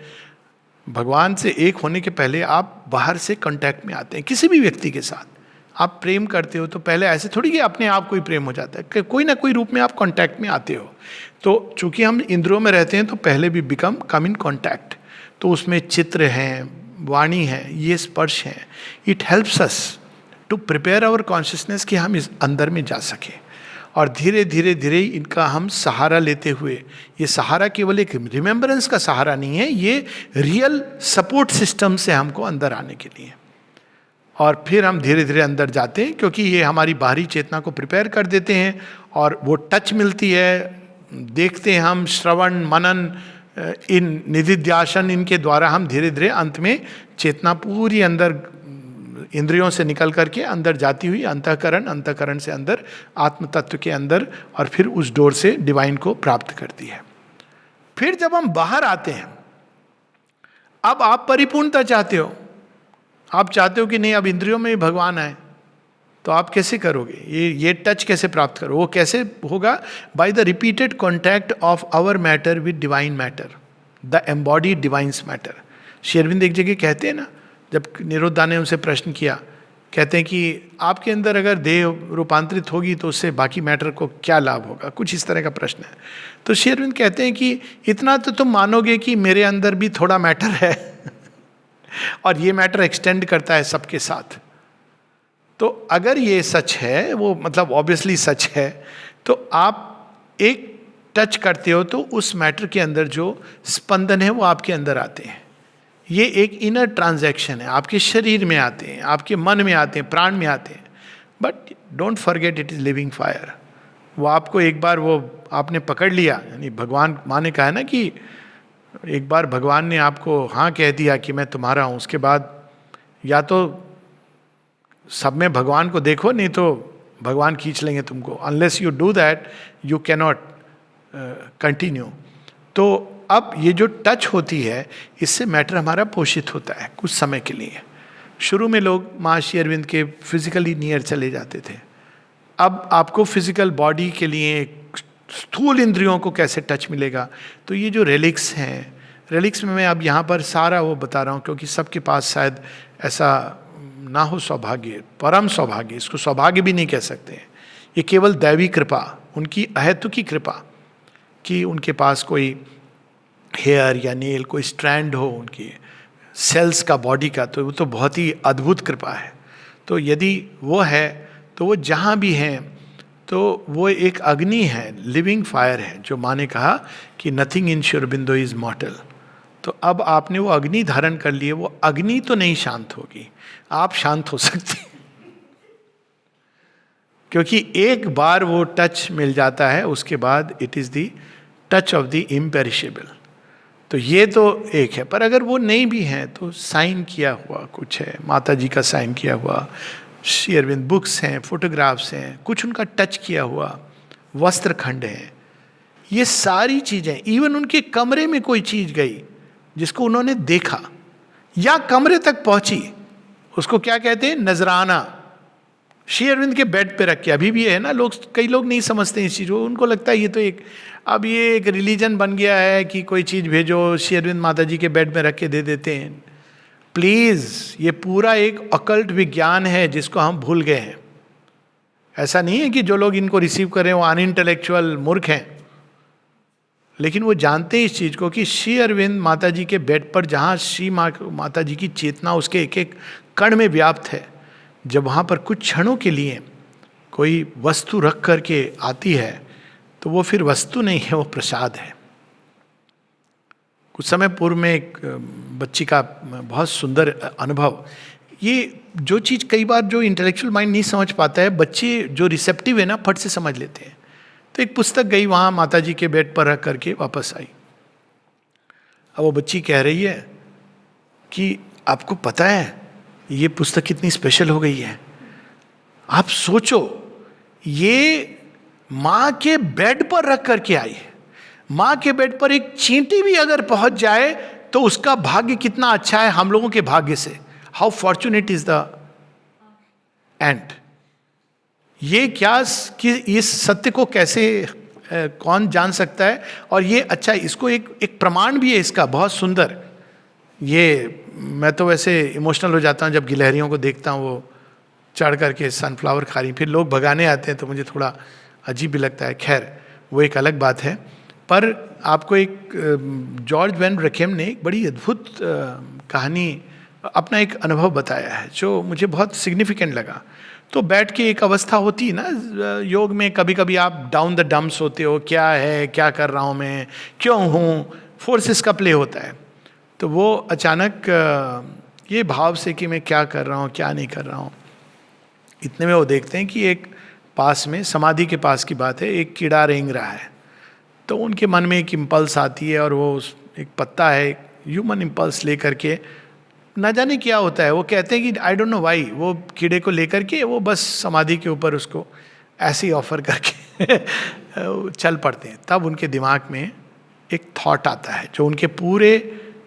भगवान से एक होने के पहले आप बाहर से कांटेक्ट में आते हैं, किसी भी व्यक्ति के साथ आप प्रेम करते हो, तो पहले ऐसे थोड़ी कि अपने आप कोई प्रेम हो जाता है, कोई ना कोई रूप में आप कांटेक्ट में आते हो। तो चूंकि हम इंद्रियों में रहते हैं, तो पहले भी कम इन कांटेक्ट, तो उसमें चित्र हैं, वाणी है, ये स्पर्श है। It helps us to prepare our consciousness कि हम इस अंदर में जा सकें, और धीरे धीरे धीरे इनका हम सहारा लेते हुए, ये सहारा केवल एक रिमेम्बरेंस का सहारा नहीं है, ये रियल सपोर्ट सिस्टम से हमको अंदर आने के लिए। और फिर हम धीरे धीरे अंदर जाते हैं, क्योंकि ये हमारी बाहरी चेतना को प्रिपेयर कर देते हैं, और वो टच मिलती है, देखते हैं हम, श्रवण, मनन, इन निधिध्यासन, इनके द्वारा हम धीरे धीरे अंत में चेतना पूरी अंदर इंद्रियों से निकल करके अंदर जाती हुई अंतःकरण से अंदर आत्म तत्व के अंदर, और फिर उस डोर से डिवाइन को प्राप्त करती है। फिर जब हम बाहर आते हैं, अब आप परिपूर्णता चाहते हो, आप चाहते हो कि नहीं अब इंद्रियों में ही भगवान आए, तो आप कैसे करोगे, ये टच कैसे प्राप्त करो, वो कैसे होगा, by the repeated contact of our matter with divine matter, the embodied divine's matter. Shri Arvind एक जगह कहते हैं ना, जब निरुद्धा ने उनसे प्रश्न किया, कहते हैं कि आपके अंदर अगर देह रूपांतरित होगी तो उससे बाकी मैटर को क्या लाभ होगा, कुछ इस तरह का प्रश्न है। तो श्री अरविंद कहते हैं कि इतना तो तुम मानोगे कि मेरे अंदर भी थोड़ा मैटर है और ये मैटर एक्सटेंड करता है सबके साथ। तो अगर ये सच है, वो मतलब ऑब्वियसली सच है, तो आप एक टच करते हो तो उस मैटर के अंदर जो स्पंदन है वो आपके अंदर आते हैं। ये एक इनर ट्रांजैक्शन है, आपके शरीर में आते हैं, आपके मन में आते हैं, प्राण में आते हैं। But don't forget it is living fire. वो आपको एक बार वो आपने पकड़ लिया, यानी भगवान, माँ ने कहा है ना कि एक बार भगवान ने आपको हाँ कह दिया कि मैं तुम्हारा हूँ, उसके बाद या तो सब में भगवान को देखो, नहीं तो भगवान खींच लेंगे तुमको। Unless you do that you cannot continue. तो अब ये जो टच होती है, इससे मैटर हमारा पोषित होता है कुछ समय के लिए। शुरू में लोग महर्षि अरविंद के फिजिकली नियर चले जाते थे, अब आपको फिजिकल बॉडी के लिए स्थूल इंद्रियों को कैसे टच मिलेगा। तो ये जो रेलिक्स हैं, रिलिक्स में मैं अब यहाँ पर सारा वो बता रहा हूँ क्योंकि सबके पास शायद ऐसा ना हो सौभाग्य, परम सौभाग्य, इसको सौभाग्य भी नहीं कह सकते हैं, ये केवल दैवी कृपा, उनकी अहेतु की कृपा कि उनके पास कोई हेयर या नेल, कोई स्ट्रैंड हो उनकी सेल्स का, बॉडी का, तो वो तो बहुत ही अद्भुत कृपा है। तो यदि वो है तो वो जहाँ भी हैं तो वो एक अग्नि है, लिविंग फायर है, जो माँ ने कहा कि nothing in Shri Aurobindo is मॉर्टल। तो अब आपने वो अग्नि धारण कर लिए, वो अग्नि तो नहीं शांत होगी, आप शांत हो सकते हैं क्योंकि एक बार वो टच मिल जाता है, उसके बाद it is the touch of the imperishable. तो ये तो एक है, पर अगर वो नहीं भी है तो साइन किया हुआ कुछ है, माता जी का साइन किया हुआ श्री अरविंद बुक्स हैं, फोटोग्राफ्स हैं, कुछ उनका टच किया हुआ वस्त्र खंड हैं, ये सारी चीज़ें, इवन उनके कमरे में कोई चीज़ गई जिसको उन्होंने देखा या कमरे तक पहुंची, उसको क्या कहते हैं, नजराना। श्री अरविंद के बेड पे रख के, अभी भी है ना, लोग, कई लोग नहीं समझते इस चीज़ को, उनको लगता है ये तो एक, अब ये एक रिलीजन बन गया है कि कोई चीज़ भेजो श्री अरविंद माता जी के बेड में रख के दे देते हैं। प्लीज़, ये पूरा एक अकल्ट विज्ञान है जिसको हम भूल गए हैं। ऐसा नहीं है कि जो लोग इनको रिसीव कर रहे हैं वो अनइंटेलेक्चुअल मूर्ख हैं, लेकिन वो जानते हैं इस चीज़ को कि श्री अरविंद माता जी के बेड पर, जहाँ श्री माता जी की चेतना उसके एक एक कण में व्याप्त है, जब वहाँ पर कुछ क्षणों के लिए कोई वस्तु रख करके आती है तो वो फिर वस्तु नहीं है, वो प्रसाद है। कुछ समय पूर्व में एक बच्ची का बहुत सुंदर अनुभव, ये जो चीज़ कई बार जो इंटेलेक्चुअल माइंड नहीं समझ पाता है, बच्चे जो रिसेप्टिव है ना, फट से समझ लेते हैं। तो एक पुस्तक गई वहाँ माता जी के बेड पर रख करके वापस आई। अब वो बच्ची कह रही है कि आपको पता है ये पुस्तक कितनी स्पेशल हो गई है, आप सोचो ये माँ के बेड पर रख करके आई है, माँ के बेड पर एक चींटी भी अगर पहुंच जाए तो उसका भाग्य कितना अच्छा है हम लोगों के भाग्य से। How fortunate is the end. ये क्या कि इस सत्य को कैसे कौन जान सकता है। और ये अच्छा, इसको एक प्रमाण भी है इसका बहुत सुंदर। ये मैं तो वैसे इमोशनल हो जाता हूँ जब गिलहरियों को देखता हूँ वो चढ़ करके सनफ्लावर खा रही, फिर लोग भगाने आते हैं तो मुझे थोड़ा अजीब भी लगता है। खैर वो एक अलग बात है। पर आपको एक जॉर्ज वैन रकेम ने एक बड़ी अद्भुत कहानी, अपना एक अनुभव बताया है जो मुझे बहुत सिग्निफिकेंट लगा। तो बैठ के एक अवस्था होती है ना योग में, कभी कभी आप डाउन द डम्प्स होते हो, क्या है, क्या कर रहा हूँ मैं, क्यों हूँ, फोर्सेस का प्ले होता है। तो वो अचानक ये भाव से कि मैं क्या कर रहा हूँ, क्या नहीं कर रहा हूँ, इतने में वो देखते हैं कि एक पास में, समाधि के पास की बात है, एक कीड़ा रेंग रहा है। तो उनके मन में एक इम्पल्स आती है और वो एक पत्ता है, एक ह्यूमन इम्पल्स ले करके, ना जाने क्या होता है, वो कहते हैं कि आई डोंट नो व्हाई, वो कीड़े को लेकर के वो बस समाधि के ऊपर उसको ऐसे ही ऑफर करके चल पड़ते हैं। तब उनके दिमाग में एक थॉट आता है जो उनके पूरे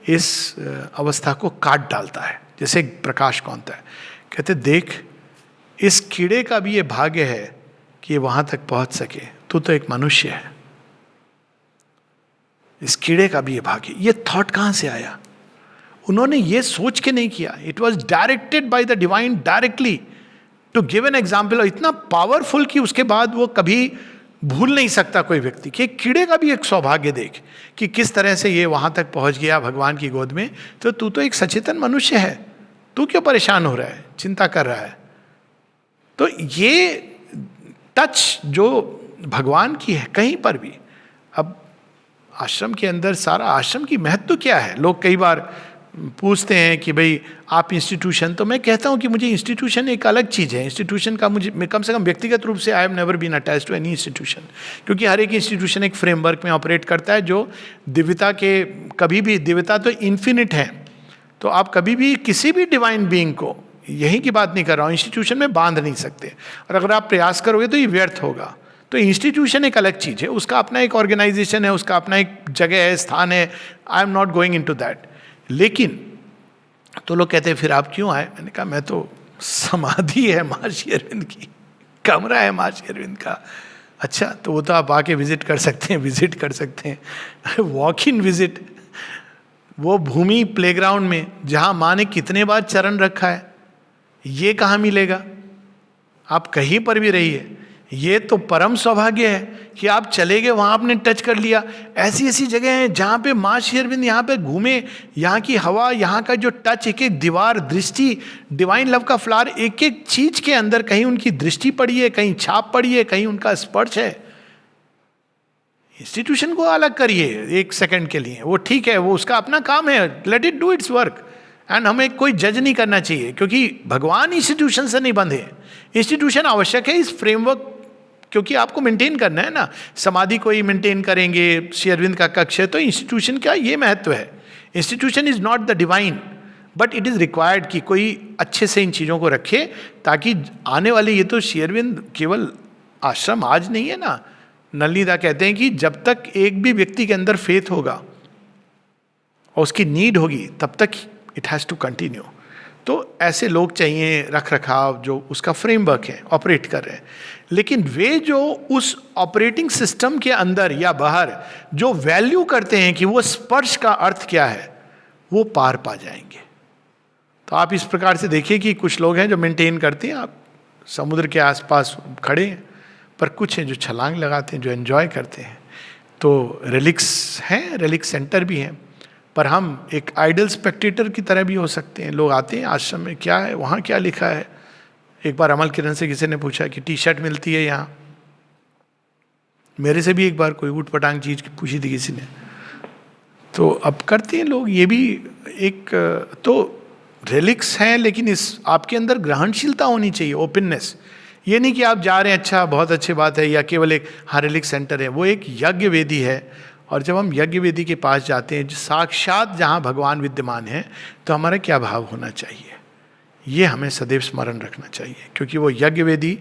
इस अवस्था को काट डालता है, जैसे प्रकाश कौनता है। कहते देख, इस कीड़े का भी ये भाग्य है कि ये वहां तक पहुंच सके, तू तो एक मनुष्य है। इस कीड़े का भी ये भाग्य। ये थॉट कहां से आया? उन्होंने ये सोच के नहीं किया, it was directed by the divine directly to give an example. और इतना पावरफुल कि उसके बाद वो कभी भूल नहीं सकता कोई व्यक्ति कि कीड़े का भी एक सौभाग्य देख कि किस तरह से ये वहां तक पहुंच गया भगवान की गोद में। तो तू तो एक सचेतन मनुष्य है, तू क्यों परेशान हो रहा है, चिंता कर रहा है। तो ये टच जो भगवान की है कहीं पर भी। अब आश्रम के अंदर सारा, आश्रम की महत्व क्या है, लोग कई बार पूछते हैं कि भाई आप इंस्टीट्यूशन, तो मैं कहता हूँ कि मुझे इंस्टीट्यूशन एक अलग चीज़ है। इंस्टीट्यूशन का मुझे कम से कम व्यक्तिगत रूप से I have never been attached to any institution, क्योंकि हर एक इंस्टीट्यूशन एक फ्रेमवर्क में ऑपरेट करता है जो दिव्यता के, कभी भी दिव्यता तो इन्फिनिट है, तो आप कभी भी किसी भी डिवाइन बीइंग को, यही की बात नहीं कर रहा हूँ, इंस्टीट्यूशन में बांध नहीं सकते। और अगर आप प्रयास करोगे तो ये व्यर्थ होगा। तो इंस्टीट्यूशन एक अलग चीज़ है, उसका अपना एक ऑर्गेनाइजेशन है, उसका अपना एक जगह है, स्थान है। I am not going into that. लेकिन तो लोग कहते हैं फिर आप क्यों आए? मैंने कहा मैं तो, समाधि है माँ श्री अरविंद की, कमरा है माँ श्री अरविंद का। अच्छा, तो वो तो आप आके विजिट कर सकते हैं, वॉक इन विजिट। वो भूमि प्लेग्राउंड में जहां माँ ने कितने बार चरण रखा है, ये कहाँ मिलेगा? आप कहीं पर भी रहिए, ये तो परम सौभाग्य है कि आप चले गए, वहां आपने टच कर लिया। ऐसी ऐसी जगह हैं जहां पे माँ श्री अरविंद यहाँ पे घूमे, यहाँ की हवा, यहाँ का जो टच, एक एक दीवार, दृष्टि, डिवाइन लव का फ्लावर, एक एक चीज के अंदर कहीं उनकी दृष्टि पड़ी है, कहीं छाप पड़ी है, कहीं उनका स्पर्श है। इंस्टीट्यूशन को अलग करिए एक सेकंड के लिए, वो ठीक है, वो उसका अपना काम है, let it do it's work. And हमें कोई जज नहीं करना चाहिए, क्योंकि भगवान इंस्टीट्यूशन से नहीं बंधे। इंस्टीट्यूशन आवश्यक है इस फ्रेमवर्क, क्योंकि आपको मेंटेन करना है ना। समाधि को ही मेंटेन करेंगे, श्री अरविंद का कक्ष है, तो इंस्टीट्यूशन का ये महत्व है। Institution is not the divine, but it is required कि कोई अच्छे से इन चीज़ों को रखे, ताकि आने वाले, ये तो श्री अरविंद केवल आश्रम आज नहीं है ना। नलिदा कहते हैं कि जब तक एक भी व्यक्ति के अंदर फेथ होगा और उसकी नीड होगी, तब तक इट हैज़ टू कंटिन्यू। तो ऐसे लोग चाहिए, रख रखाव, जो उसका फ्रेमवर्क है, ऑपरेट कर रहे हैं। लेकिन वे जो उस ऑपरेटिंग सिस्टम के अंदर या बाहर जो वैल्यू करते हैं कि वो स्पर्श का अर्थ क्या है, वो पार पा जाएंगे। तो आप इस प्रकार से देखिए कि कुछ लोग हैं जो मेंटेन करते हैं, आप समुद्र के आसपास खड़े हैं, पर कुछ हैं जो छलांग लगाते हैं, जो एंजॉय करते हैं। तो रिलिक्स हैं, रिलिक्स सेंटर भी हैं, पर हम एक आइडल स्पेक्टेटर की तरह भी हो सकते हैं। लोग आते हैं आश्रम में, क्या है वहाँ, क्या लिखा है। एक बार अमल किरण से किसी ने पूछा कि टी शर्ट मिलती है यहाँ। मेरे से भी एक बार कोई ऊट पटांग चीज पूछी थी किसी ने। तो अब करते हैं लोग ये भी एक, तो रिलिक्स हैं, लेकिन इस आपके अंदर ग्रहणशीलता होनी चाहिए, ओपननेस। ये नहीं कि आप जा रहे हैं, अच्छा बहुत अच्छी बात है, या केवल एक हाँ रिलिक्स सेंटर है। वो एक यज्ञ वेदी है, और जब हम यज्ञ वेदी के पास जाते हैं, साक्षात जहाँ भगवान विद्यमान है, तो हमारा क्या भाव होना चाहिए, ये हमें सदैव स्मरण रखना चाहिए। क्योंकि वो यज्ञ वेदी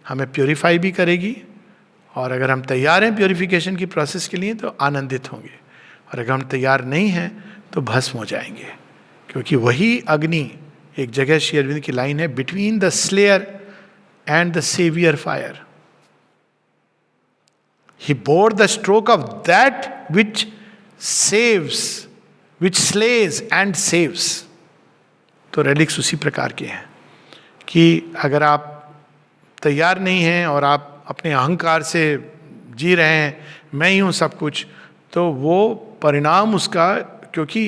हमें प्योरीफाई भी करेगी, और अगर हम तैयार हैं प्योरीफिकेशन की प्रोसेस के लिए तो आनंदित होंगे, और अगर हम तैयार नहीं हैं तो भस्म हो जाएंगे। क्योंकि वही अग्नि, एक जगह श्री अरविंद की लाइन है, between the slayer and the saviour fire, he bore the stroke of that which saves, which slays and saves। तो रेलिक्स उसी प्रकार के हैं कि अगर आप तैयार नहीं हैं और आप अपने अहंकार से जी रहे हैं, मैं ही हूँ सब कुछ, तो वो परिणाम उसका, क्योंकि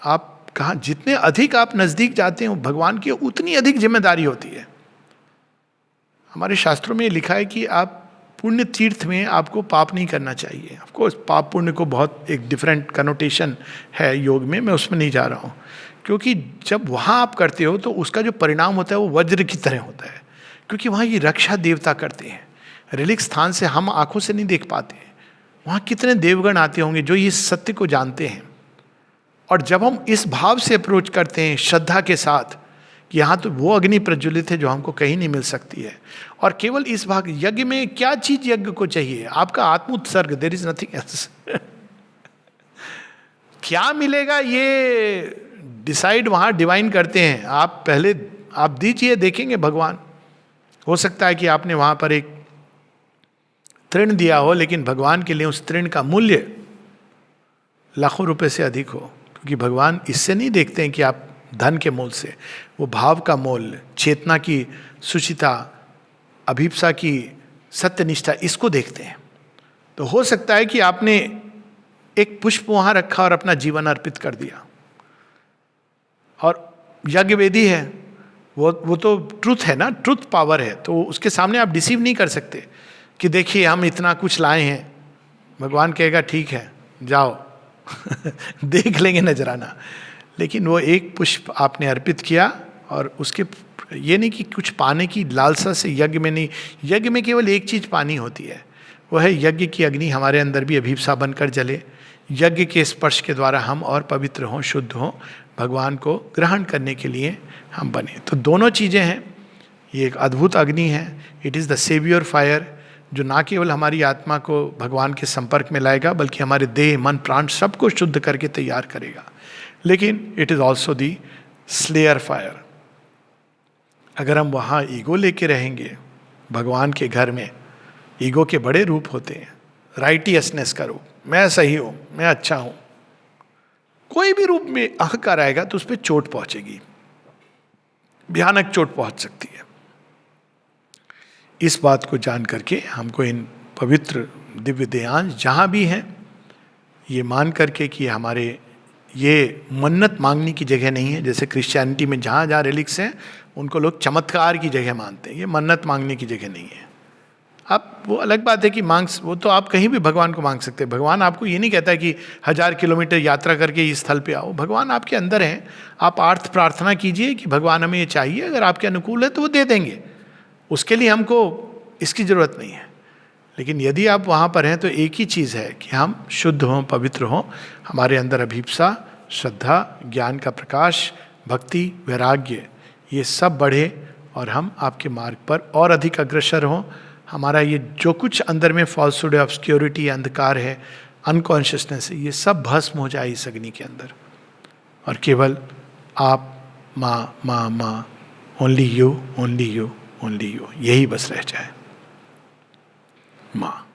आप कहाँ, जितने अधिक आप नज़दीक जाते हो भगवान की, उतनी अधिक जिम्मेदारी होती है। हमारे शास्त्रों में लिखा है कि आप पुण्य तीर्थ में आपको पाप नहीं करना चाहिए। ऑफ कोर्स पाप पुण्य को बहुत एक डिफरेंट कनोटेशन है योग में, मैं उसमें नहीं जा रहा हूँ। क्योंकि जब वहाँ आप करते हो तो उसका जो परिणाम होता है वो वज्र की तरह होता है, क्योंकि वहाँ ये रक्षा देवता करते हैं। रिलिक्स स्थान से हम आंखों से नहीं देख पाते हैं, वहाँ कितने देवगण आते होंगे जो इस सत्य को जानते हैं। और जब हम इस भाव से अप्रोच करते हैं श्रद्धा के साथ कि यहाँ तो वो अग्नि प्रज्वलित है जो हमको कहीं नहीं मिल सकती है, और केवल इस भाग यज्ञ में क्या चीज यज्ञ को चाहिए, आपका आत्म उत्सर्ग, देयर इज नथिंग एल्स। क्या मिलेगा ये डिसाइड वहाँ डिवाइन करते हैं। आप पहले आप दीजिए, देखेंगे भगवान। हो सकता है कि आपने वहाँ पर एक तृण दिया हो, लेकिन भगवान के लिए उस तृण का मूल्य लाखों रुपए से अधिक हो, क्योंकि भगवान इससे नहीं देखते हैं कि आप धन के मोल से, वो भाव का मोल, चेतना की सुचिता, अभिप्सा की सत्यनिष्ठा, इसको देखते हैं। तो हो सकता है कि आपने एक पुष्प वहां रखा और अपना जीवन अर्पित कर दिया, और यज्ञ वेदी है, वो तो ट्रुथ है ना, ट्रुथ पावर है, तो उसके सामने आप डिसीव नहीं कर सकते कि देखिए हम इतना कुछ लाए हैं। भगवान कहेगा ठीक है जाओ देख लेंगे नजराना। लेकिन वो एक पुष्प आपने अर्पित किया, और उसके ये नहीं कि कुछ पाने की लालसा से यज्ञ में नहीं, यज्ञ में केवल एक चीज पानी होती है, वो है यज्ञ की अग्नि हमारे अंदर भी अभिप्सा बनकर जले, यज्ञ के स्पर्श के द्वारा हम और पवित्र हों, शुद्ध हों, भगवान को ग्रहण करने के लिए हम बने। तो दोनों चीज़ें हैं, ये एक अद्भुत अग्नि है, it is the saviour fire, जो ना केवल हमारी आत्मा को भगवान के संपर्क में लाएगा, बल्कि हमारे देह, मन, प्राण सबको शुद्ध करके तैयार करेगा। लेकिन it is also the slayer fire. अगर हम वहाँ ईगो लेके रहेंगे, भगवान के घर में ईगो के बड़े रूप होते हैं, राइटियसनेस का रूप, मैं सही हूँ, मैं अच्छा हूँ, कोई भी रूप में अहंकार आएगा तो उस पर चोट पहुंचेगी, भयानक चोट पहुंच सकती है। इस बात को जान करके हमको इन पवित्र दिव्य देहांश जहाँ भी हैं, ये मान करके कि हमारे ये मन्नत मांगने की जगह नहीं है। जैसे क्रिश्चियनिटी में जहाँ जहाँ रिलिक्स हैं उनको लोग चमत्कार की जगह मानते हैं, ये मन्नत मांगने की जगह नहीं है। आप वो अलग बात है कि वो तो आप कहीं भी भगवान को मांग सकते हैं। भगवान आपको ये नहीं कहता कि 1000 किलोमीटर यात्रा करके इस स्थल पे आओ। भगवान आपके अंदर हैं। आप आर्थ प्रार्थना कीजिए कि भगवान हमें ये चाहिए, अगर आपके अनुकूल है तो वो दे देंगे। उसके लिए हमको इसकी ज़रूरत नहीं है। लेकिन यदि आप वहाँ पर हैं तो एक ही चीज़ है कि हम शुद्ध हों, पवित्र हों, हमारे अंदर अभिप्सा, श्रद्धा, ज्ञान का प्रकाश, भक्ति, वैराग्य, ये सब बढ़े और हम आपके मार्ग पर और अधिक अग्रसर हों। हमारा ये जो कुछ अंदर में फॉल्सहुड है, ऑब्सक्योरिटी, अंधकार है, अनकॉन्शियसनेस है, ये सब भस्म हो जाए इस अग्नि के अंदर, और केवल आप, माँ माँ माँ, only you only you only you, यही बस रह जाए। माँ।